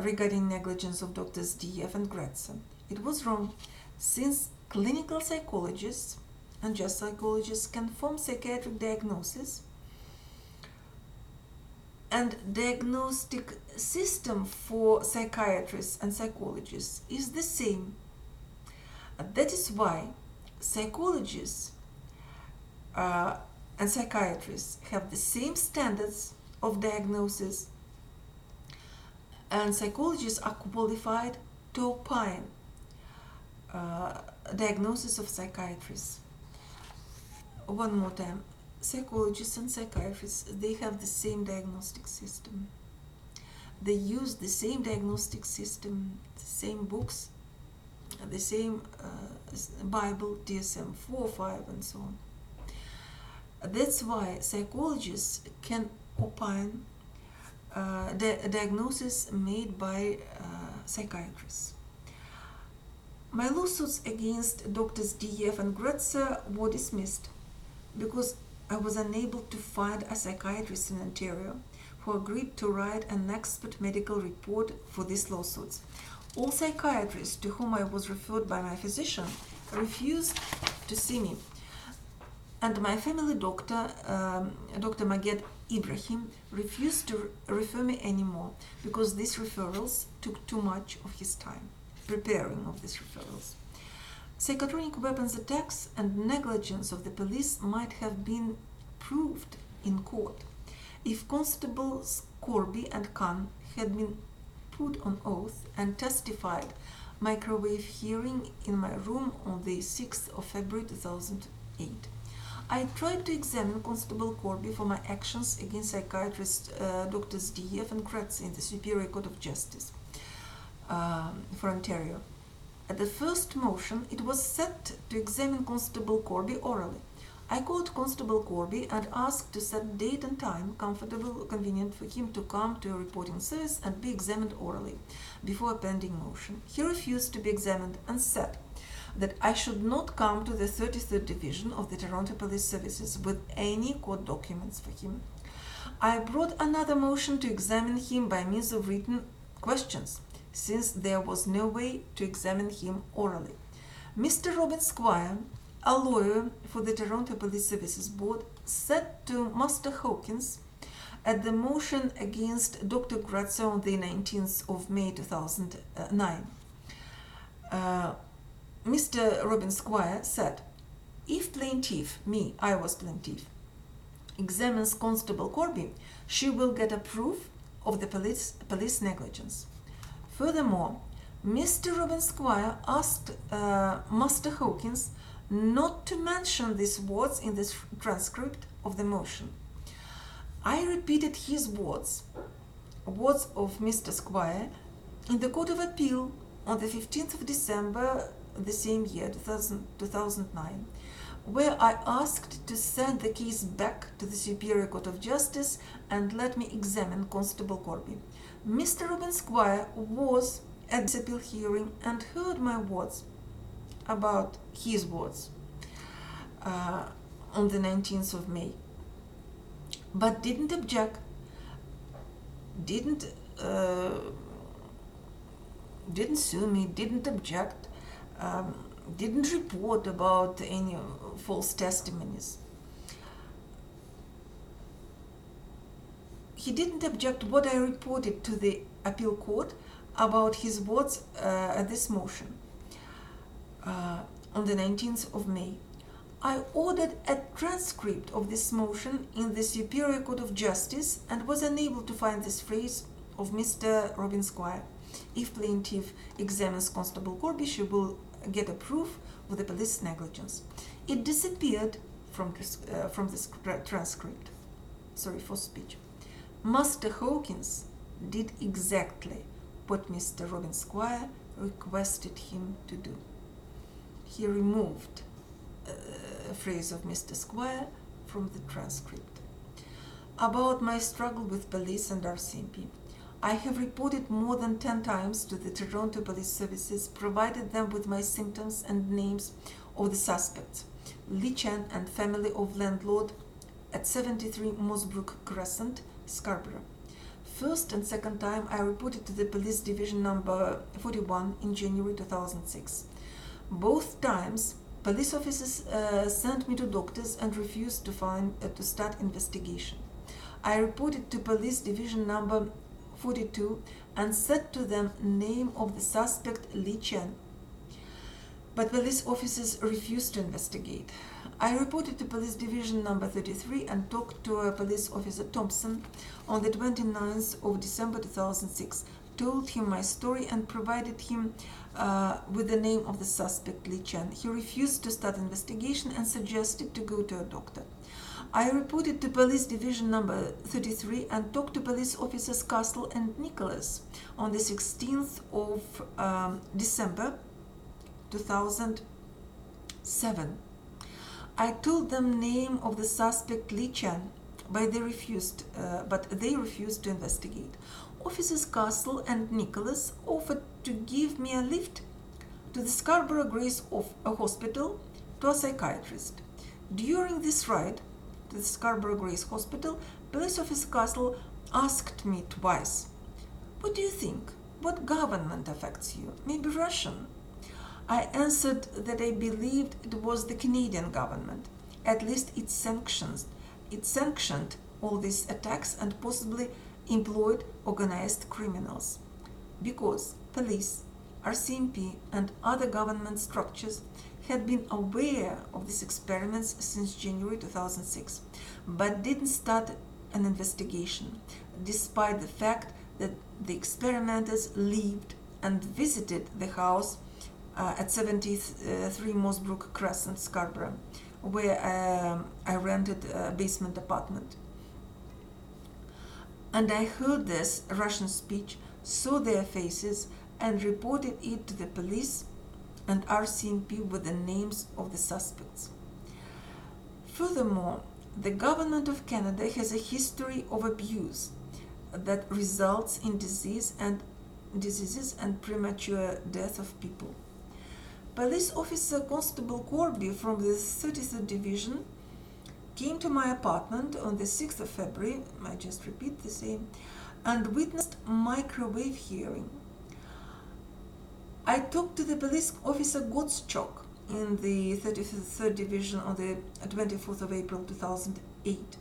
regarding negligence of Drs. Diev and Gratze. It was wrong, since clinical psychologists and just psychologists can form psychiatric diagnosis, and diagnostic system for psychiatrists and psychologists is the same. That is why psychologists and psychiatrists have the same standards of diagnosis, and psychologists are qualified to opine diagnosis of psychiatrists. One more time, psychologists and psychiatrists, they have the same diagnostic system. They use the same diagnostic system, the same books, the same Bible, DSM-4, 5, and so on. That's why psychologists can opine diagnosis made by psychiatrists. My lawsuits against Drs. Diev and Gratze were dismissed because I was unable to find a psychiatrist in Ontario who agreed to write an expert medical report for these lawsuits. All psychiatrists to whom I was referred by my physician refused to see me, and my family doctor, Dr. Maged Ibrahim, refused to refer me anymore because these referrals took too much of his time preparing of these referrals. Psychotronic weapons attacks and negligence of the police might have been proved in court. If Constables Corby and Khan had been put on oath and testified microwave hearing in my room on the 6th of February 2008. I tried to examine Constable Corby for my actions against psychiatrists Drs. Diev and Kretz in the Superior Court of Justice for Ontario. At the first motion, it was set to examine Constable Corby orally. I called Constable Corby and asked to set date and time convenient for him to come to a reporting service and be examined orally before a pending motion. He refused to be examined and said that I should not come to the 33rd Division of the Toronto Police Services with any court documents for him. I brought another motion to examine him by means of written questions, since there was no way to examine him orally. Mr. Robin Squire, a lawyer for the Toronto Police Services Board, said to Master Hawkins at the motion against Dr. Grazia on the 19th of May 2009. Mr. Robin Squire said, if plaintiff, I was plaintiff, examines Constable Corby, she will get a proof of the police negligence. Furthermore, Mr. Robin Squire asked Master Hawkins not to mention these words in the transcript of the motion. I repeated his words of Mr. Squire, in the Court of Appeal on the 15th of December the same year, 2009, where I asked to send the case back to the Superior Court of Justice and let me examine Constable Corby. Mr. Robin Squire was at this appeal hearing and heard my words about his words on the 19th of May, but didn't object, didn't sue me, didn't object, didn't report about any false testimonies. He didn't object what I reported to the appeal court about his words at this motion on the 19th of May. I ordered a transcript of this motion in the Superior Court of Justice and was unable to find this phrase of Mr. Robin Squire. If plaintiff examines Constable Corby, she will get a proof of the police negligence. It disappeared from this transcript. Sorry for speech. Master Hawkins did exactly what Mr. Robin Squire requested him to do. He removed a phrase of Mr. Squire from the transcript. About my struggle with police and RCMP. I have reported more than 10 times to the Toronto Police Services, provided them with my symptoms and names of the suspects, Lee Chen and family of landlord at 73 Mossbrook Crescent, Scarborough. First and second time I reported to the Police Division number 41 in January 2006. Both times, police officers sent me to doctors and refused to start investigation. I reported to Police Division number 42 and said to them name of the suspect Lee Chen, but police officers refused to investigate. I reported to Police Division number 33 and talked to Police Officer Thompson on the 29th of December 2006, told him my story and provided him with the name of the suspect Lee Chen. He refused to start investigation and suggested to go to a doctor. I reported to Police Division number 33 and talked to Police Officers Castle and Nicholas on the 16th of December 2007. I told them name of the suspect Lee Chen, but they refused to investigate. Officers Castle and Nicholas offered to give me a lift to the Scarborough Grace Hospital to a psychiatrist. During this ride to the Scarborough Grace Hospital, Police Officer Castle asked me twice, "What do you think? What government affects you? Maybe Russian?" I answered that I believed it was the Canadian government. At least it sanctioned all these attacks and possibly employed organized criminals. Because police RCMP, and other government structures had been aware of these experiments since January 2006, but didn't start an investigation, despite the fact that the experimenters lived and visited the house at 73 Mossbrook Crescent, Scarborough, where I rented a basement apartment. And I heard this Russian speech, saw their faces, and reported it to the police and RCMP with the names of the suspects. Furthermore, the government of Canada has a history of abuse that results in diseases and premature death of people. Police officer Constable Corby from the 33rd Division came to my apartment on the 6th of February, I just repeat the same, and witnessed microwave hearing. I talked to the police officer Gottschalk in the 33rd Division on the 24th of April 2008.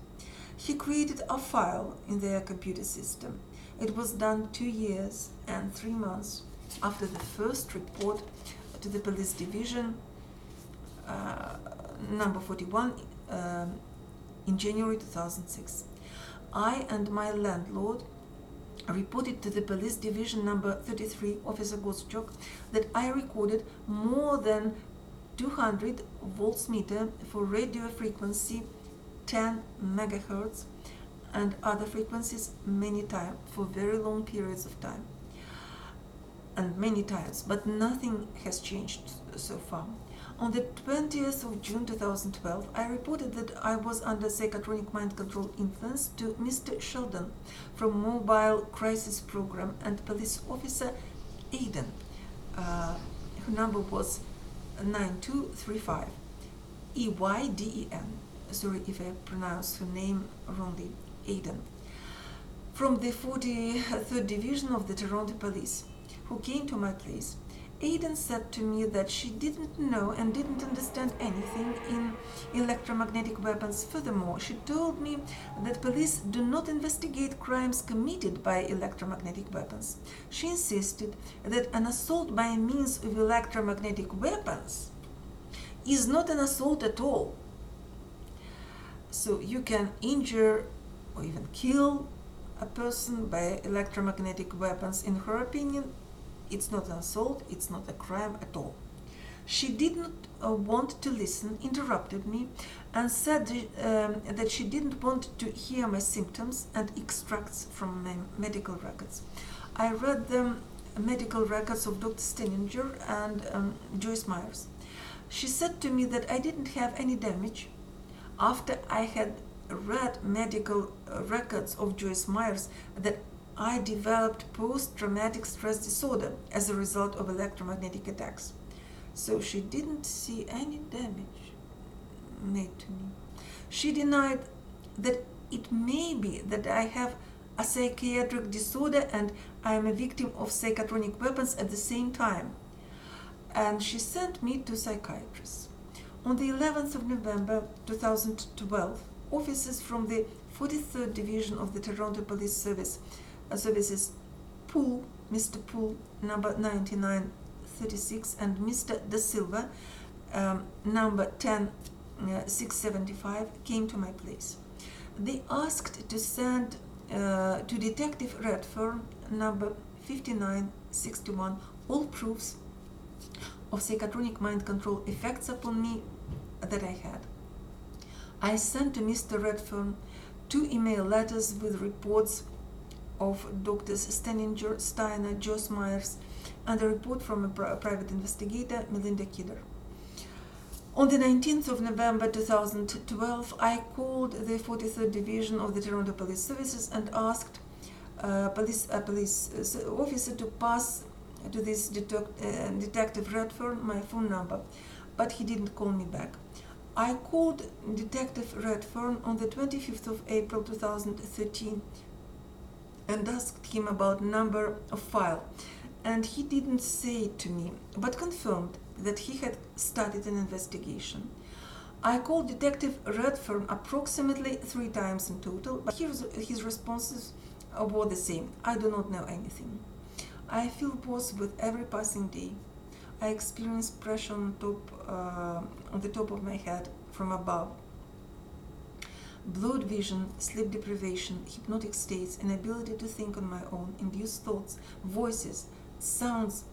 He created a file in their computer system. It was done 2 years and 3 months after the first report to the police division, number 41, in January 2006. I and my landlord reported to the police division number 33, Officer Gottschalk, that I recorded more than 200 voltsmeter for radio frequency 10 megahertz and other frequencies many times for very long periods of time, and many times, but nothing has changed so far. On the 20th of June 2012, I reported that I was under psychotronic mind control influence to Mr. Sheldon from Mobile Crisis Program and police officer Aiden, her number was 9235, EYDEN. Sorry if I pronounce her name wrongly, Aiden, from the 43rd Division of the Toronto Police, who came to my place. Aiden said to me that she didn't know and didn't understand anything in electromagnetic weapons. Furthermore, she told me that police do not investigate crimes committed by electromagnetic weapons. She insisted that an assault by means of electromagnetic weapons is not an assault at all. So you can injure or even kill a person by electromagnetic weapons. In her opinion, it's not an assault, it's not a crime at all. She did not want to listen, interrupted me, and said that she didn't want to hear my symptoms and extracts from my medical records. I read the medical records of Dr. Steninger and Joyce Myers. She said to me that I didn't have any damage. After I had read medical records of Joyce Myers, that I developed post-traumatic stress disorder as a result of electromagnetic attacks. So she didn't see any damage made to me. She denied that it may be that I have a psychiatric disorder and I am a victim of psychotronic weapons at the same time. And she sent me to psychiatrists. On the 11th of November 2012, officers from the 43rd Division of the Toronto Police Services, Poole, Mr. Poole, number 9936, and Mr. Da Silva, number 10675, came to my place. They asked to send to Detective Redfern, number 5961, all proofs of psychotronic mind control effects upon me that I had. I sent to Mr. Redfern 2 email letters with reports of Drs. Steninger, Steiner, Joyce Myers, and a report from a private investigator, Melinda Kidder. On the 19th of November 2012, I called the 43rd Division of the Toronto Police Services and asked a police officer to pass to this Detective Redfern my phone number, but he didn't call me back. I called Detective Redfern on the 25th of April 2013 and asked him about number of file, and he didn't say it to me, but confirmed that he had started an investigation. I called Detective Redfern approximately 3 times in total, but his responses were the same: I do not know anything. I feel worse with every passing day. I experience pressure on the top of my head from above. Blurred vision, sleep deprivation, hypnotic states, inability to think on my own, induced thoughts, voices, sounds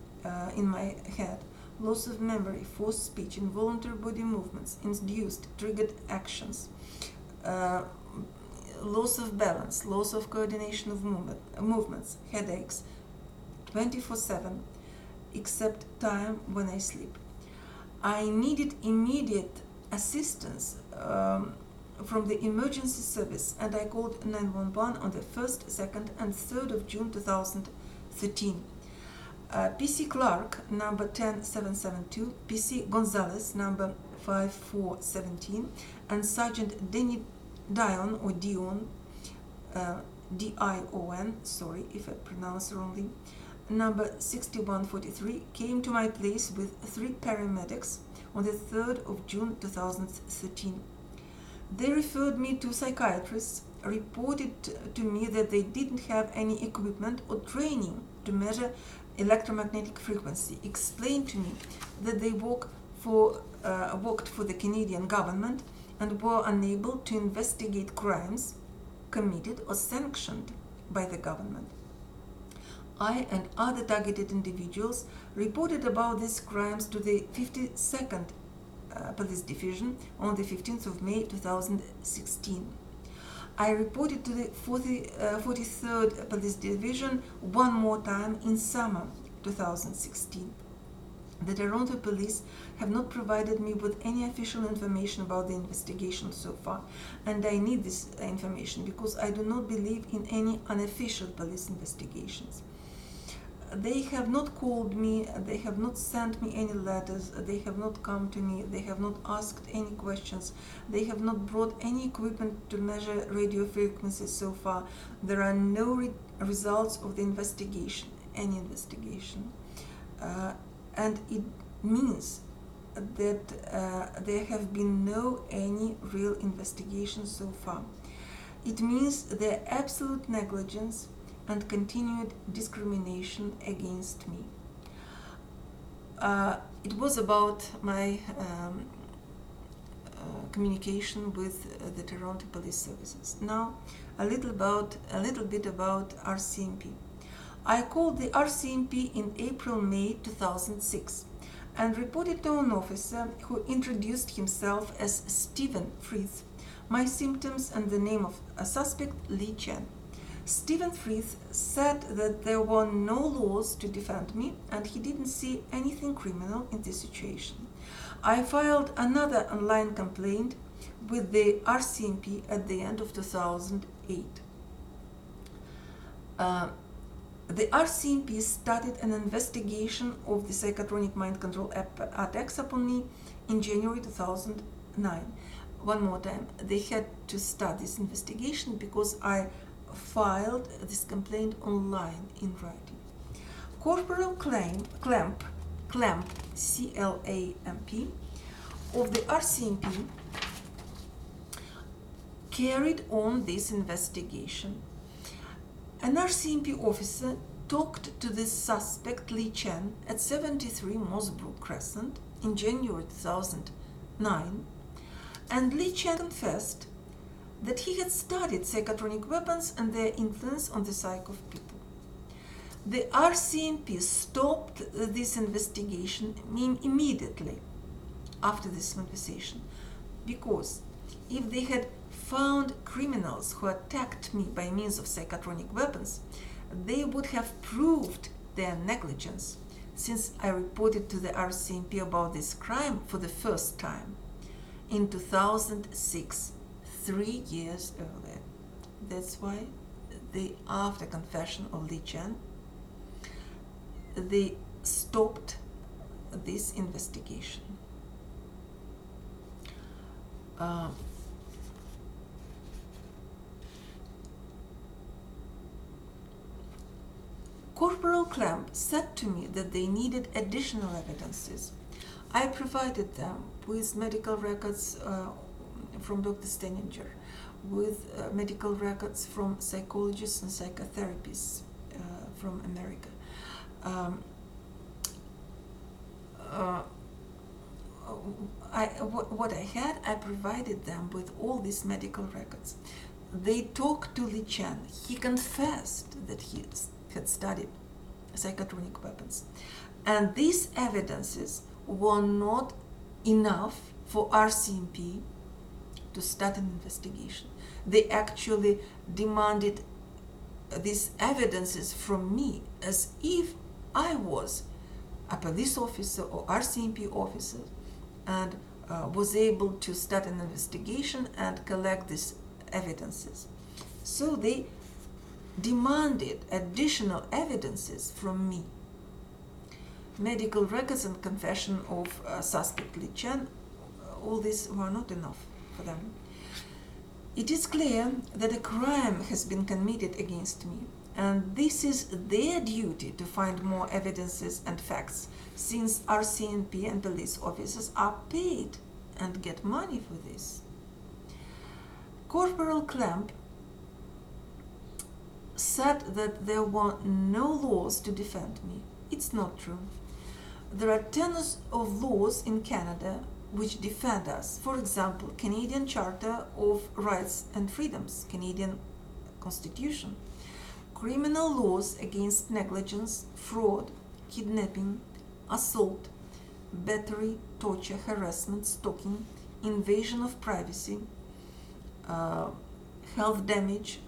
in my head, loss of memory, forced speech, involuntary body movements, induced, triggered actions, loss of balance, loss of coordination of movements, headaches, 24/7, except time when I sleep. I needed immediate assistance from the emergency service, and I called 911 on the 1st, 2nd, and 3rd of June 2013. PC Clark, number 10772, PC Gonzalez, number 5417, and Sergeant Denny Dion, or Dion, D-I-O-N, sorry if I pronounce wrongly, number 6143, came to my place with 3 paramedics on the 3rd of June 2013. They referred me to psychiatrists, reported to me that they didn't have any equipment or training to measure electromagnetic frequency, explained to me that they worked for the Canadian government and were unable to investigate crimes committed or sanctioned by the government. I and other targeted individuals reported about these crimes to the 52nd Police Division on the 15th of May 2016. I reported to the 43rd Police Division one more time in summer 2016. The Toronto Police have not provided me with any official information about the investigation so far, and I need this information because I do not believe in any unofficial police investigations. They have not called me, they have not sent me any letters, they have not come to me, they have not asked any questions, they have not brought any equipment to measure radio frequencies so far. There are no results of the investigation, any investigation. And it means that there have been no any real investigations so far. It means their absolute negligence and continued discrimination against me. It was about my communication with the Toronto Police Services. Now, a little bit about RCMP. I called the RCMP in April-May 2006 and reported to an officer who introduced himself as Stephen Frith, my symptoms and the name of a suspect, Lee Chen. Stephen Frith said that there were no laws to defend me and he didn't see anything criminal in this situation. I filed another online complaint with the RCMP at the end of 2008. The RCMP started an investigation of the psychotronic mind control attacks upon me in January 2009. One more time, they had to start this investigation because I filed this complaint online in writing. Corporal Clamp, C-L-A-M-P, of the RCMP carried on this investigation. An RCMP officer talked to the suspect Lee Chen at 73 Mossbrook Crescent in January 2009, and Lee Chen confessed that he had studied psychotronic weapons and their influence on the psyche of people. The RCMP stopped this investigation immediately after this conversation, because if they had found criminals who attacked me by means of psychotronic weapons, they would have proved their negligence, since I reported to the RCMP about this crime for the first time in 2006, 3 years earlier. That's why after confession of Lee Chen, they stopped this investigation. Corporal Clamp said to me that they needed additional evidences. I provided them with medical records from Dr. Steninger, with medical records from psychologists and psychotherapists from America, um, what I had, I provided them with all these medical records. They talked to Li Chen. He confessed that he had studied psychotronic weapons. And these evidences were not enough for RCMP to start an investigation. They actually demanded these evidences from me as if I was a police officer or RCMP officer and was able to start an investigation and collect these evidences. So they demanded additional evidences from me. Medical records and confession of suspect Li Chen, all these were not enough for them. It is clear that a crime has been committed against me, and this is their duty to find more evidences and facts, since RCMP and police officers are paid and get money for this. Corporal Clamp said that there were no laws to defend me. It's not true. There are tons of laws in Canada which defend us. For example, Canadian Charter of Rights and Freedoms, Canadian Constitution, criminal laws against negligence, fraud, kidnapping, assault, battery, torture, harassment, stalking, invasion of privacy, health damage,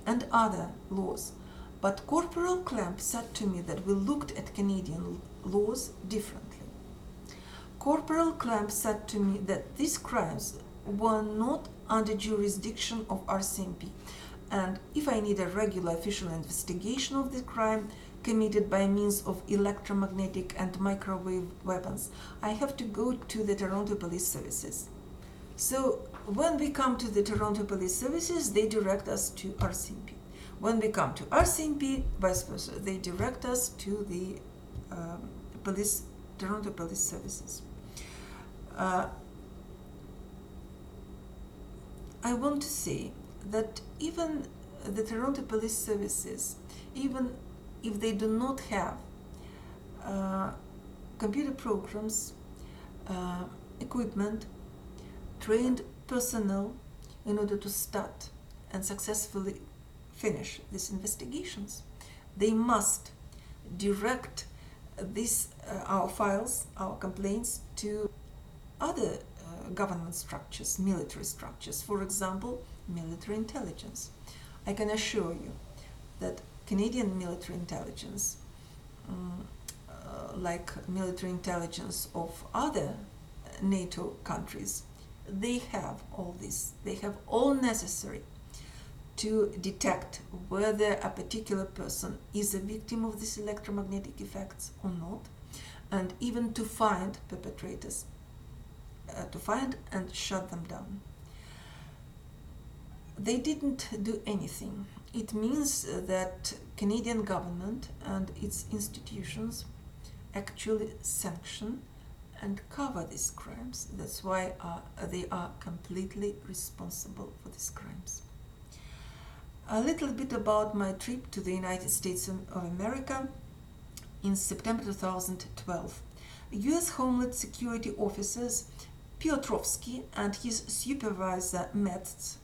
and other laws. But Corporal Clamp said to me that we looked at Canadian laws differently. Corporal Clamp said to me that these crimes were not under jurisdiction of RCMP, and if I need a regular official investigation of the crime committed by means of electromagnetic and microwave weapons, I have to go to the Toronto Police Services. So when we come to the Toronto Police Services, they direct us to RCMP. When we come to RCMP, vice versa, they direct us to the Toronto Police Services. I want to say that even the Toronto Police Services, even if they do not have computer programs, equipment, trained personnel in order to start and successfully finish these investigations, they must direct our files, our complaints to other government structures, military structures, for example, military intelligence. I can assure you that Canadian military intelligence, like military intelligence of other NATO countries, they have all this. They have all necessary to detect whether a particular person is a victim of these electromagnetic effects or not, and even to find perpetrators, to find and shut them down. They didn't do anything. It means that Canadian government and its institutions actually sanction and cover these crimes. That's why they are completely responsible for these crimes. A little bit about my trip to the United States of America in September 2012. U.S. Homeland Security officers Piotrowski and his supervisor Metz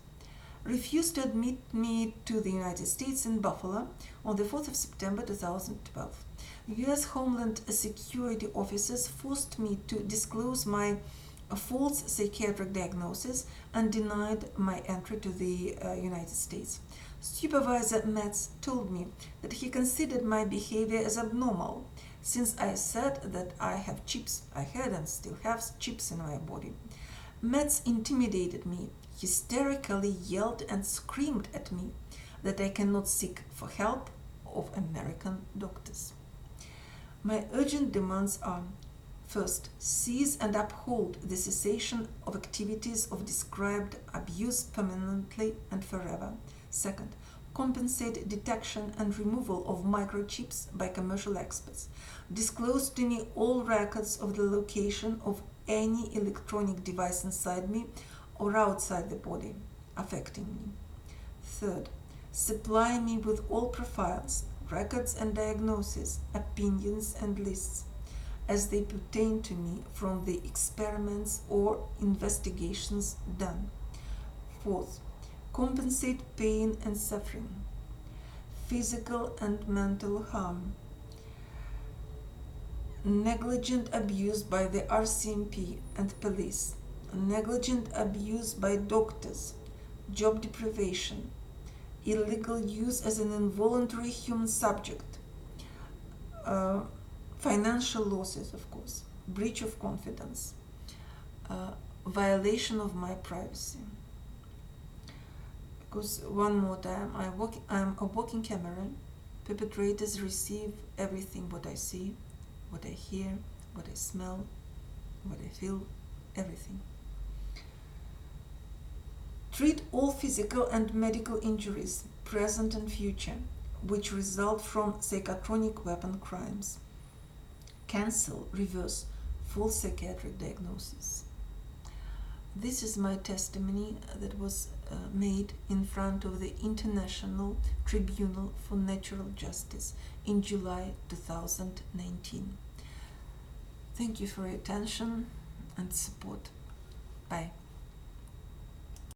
refused to admit me to the United States in Buffalo on the 4th of September 2012. U.S. Homeland Security officers forced me to disclose my false psychiatric diagnosis and denied my entry to the United States. Supervisor Metz told me that he considered my behavior as abnormal, since I said that I have chips. I had and still have chips in my body. Metz intimidated me, hysterically yelled and screamed at me that I cannot seek for help of American doctors. My urgent demands are: first, seize and uphold the cessation of activities of described abuse permanently and forever. Second, compensate detection and removal of microchips by commercial experts. Disclose to me all records of the location of any electronic device inside me or outside the body affecting me. Third, supply me with all profiles, records and diagnoses, opinions and lists, as they pertain to me from the experiments or investigations done. Fourth, compensate pain and suffering, physical and mental harm, negligent abuse by the RCMP and police, negligent abuse by doctors, job deprivation, illegal use as an involuntary human subject, financial losses, of course, breach of confidence, violation of my privacy. Because one more time, I'm a walking camera. Perpetrators receive everything: what I see, what I hear, what I smell, what I feel, everything. Treat all physical and medical injuries, present and future, which result from psychotronic weapon crimes. Cancel, reverse, full psychiatric diagnosis. This is my testimony that was made in front of the International Tribunal for Natural Justice in July 2019. Thank you for your attention and support. Bye.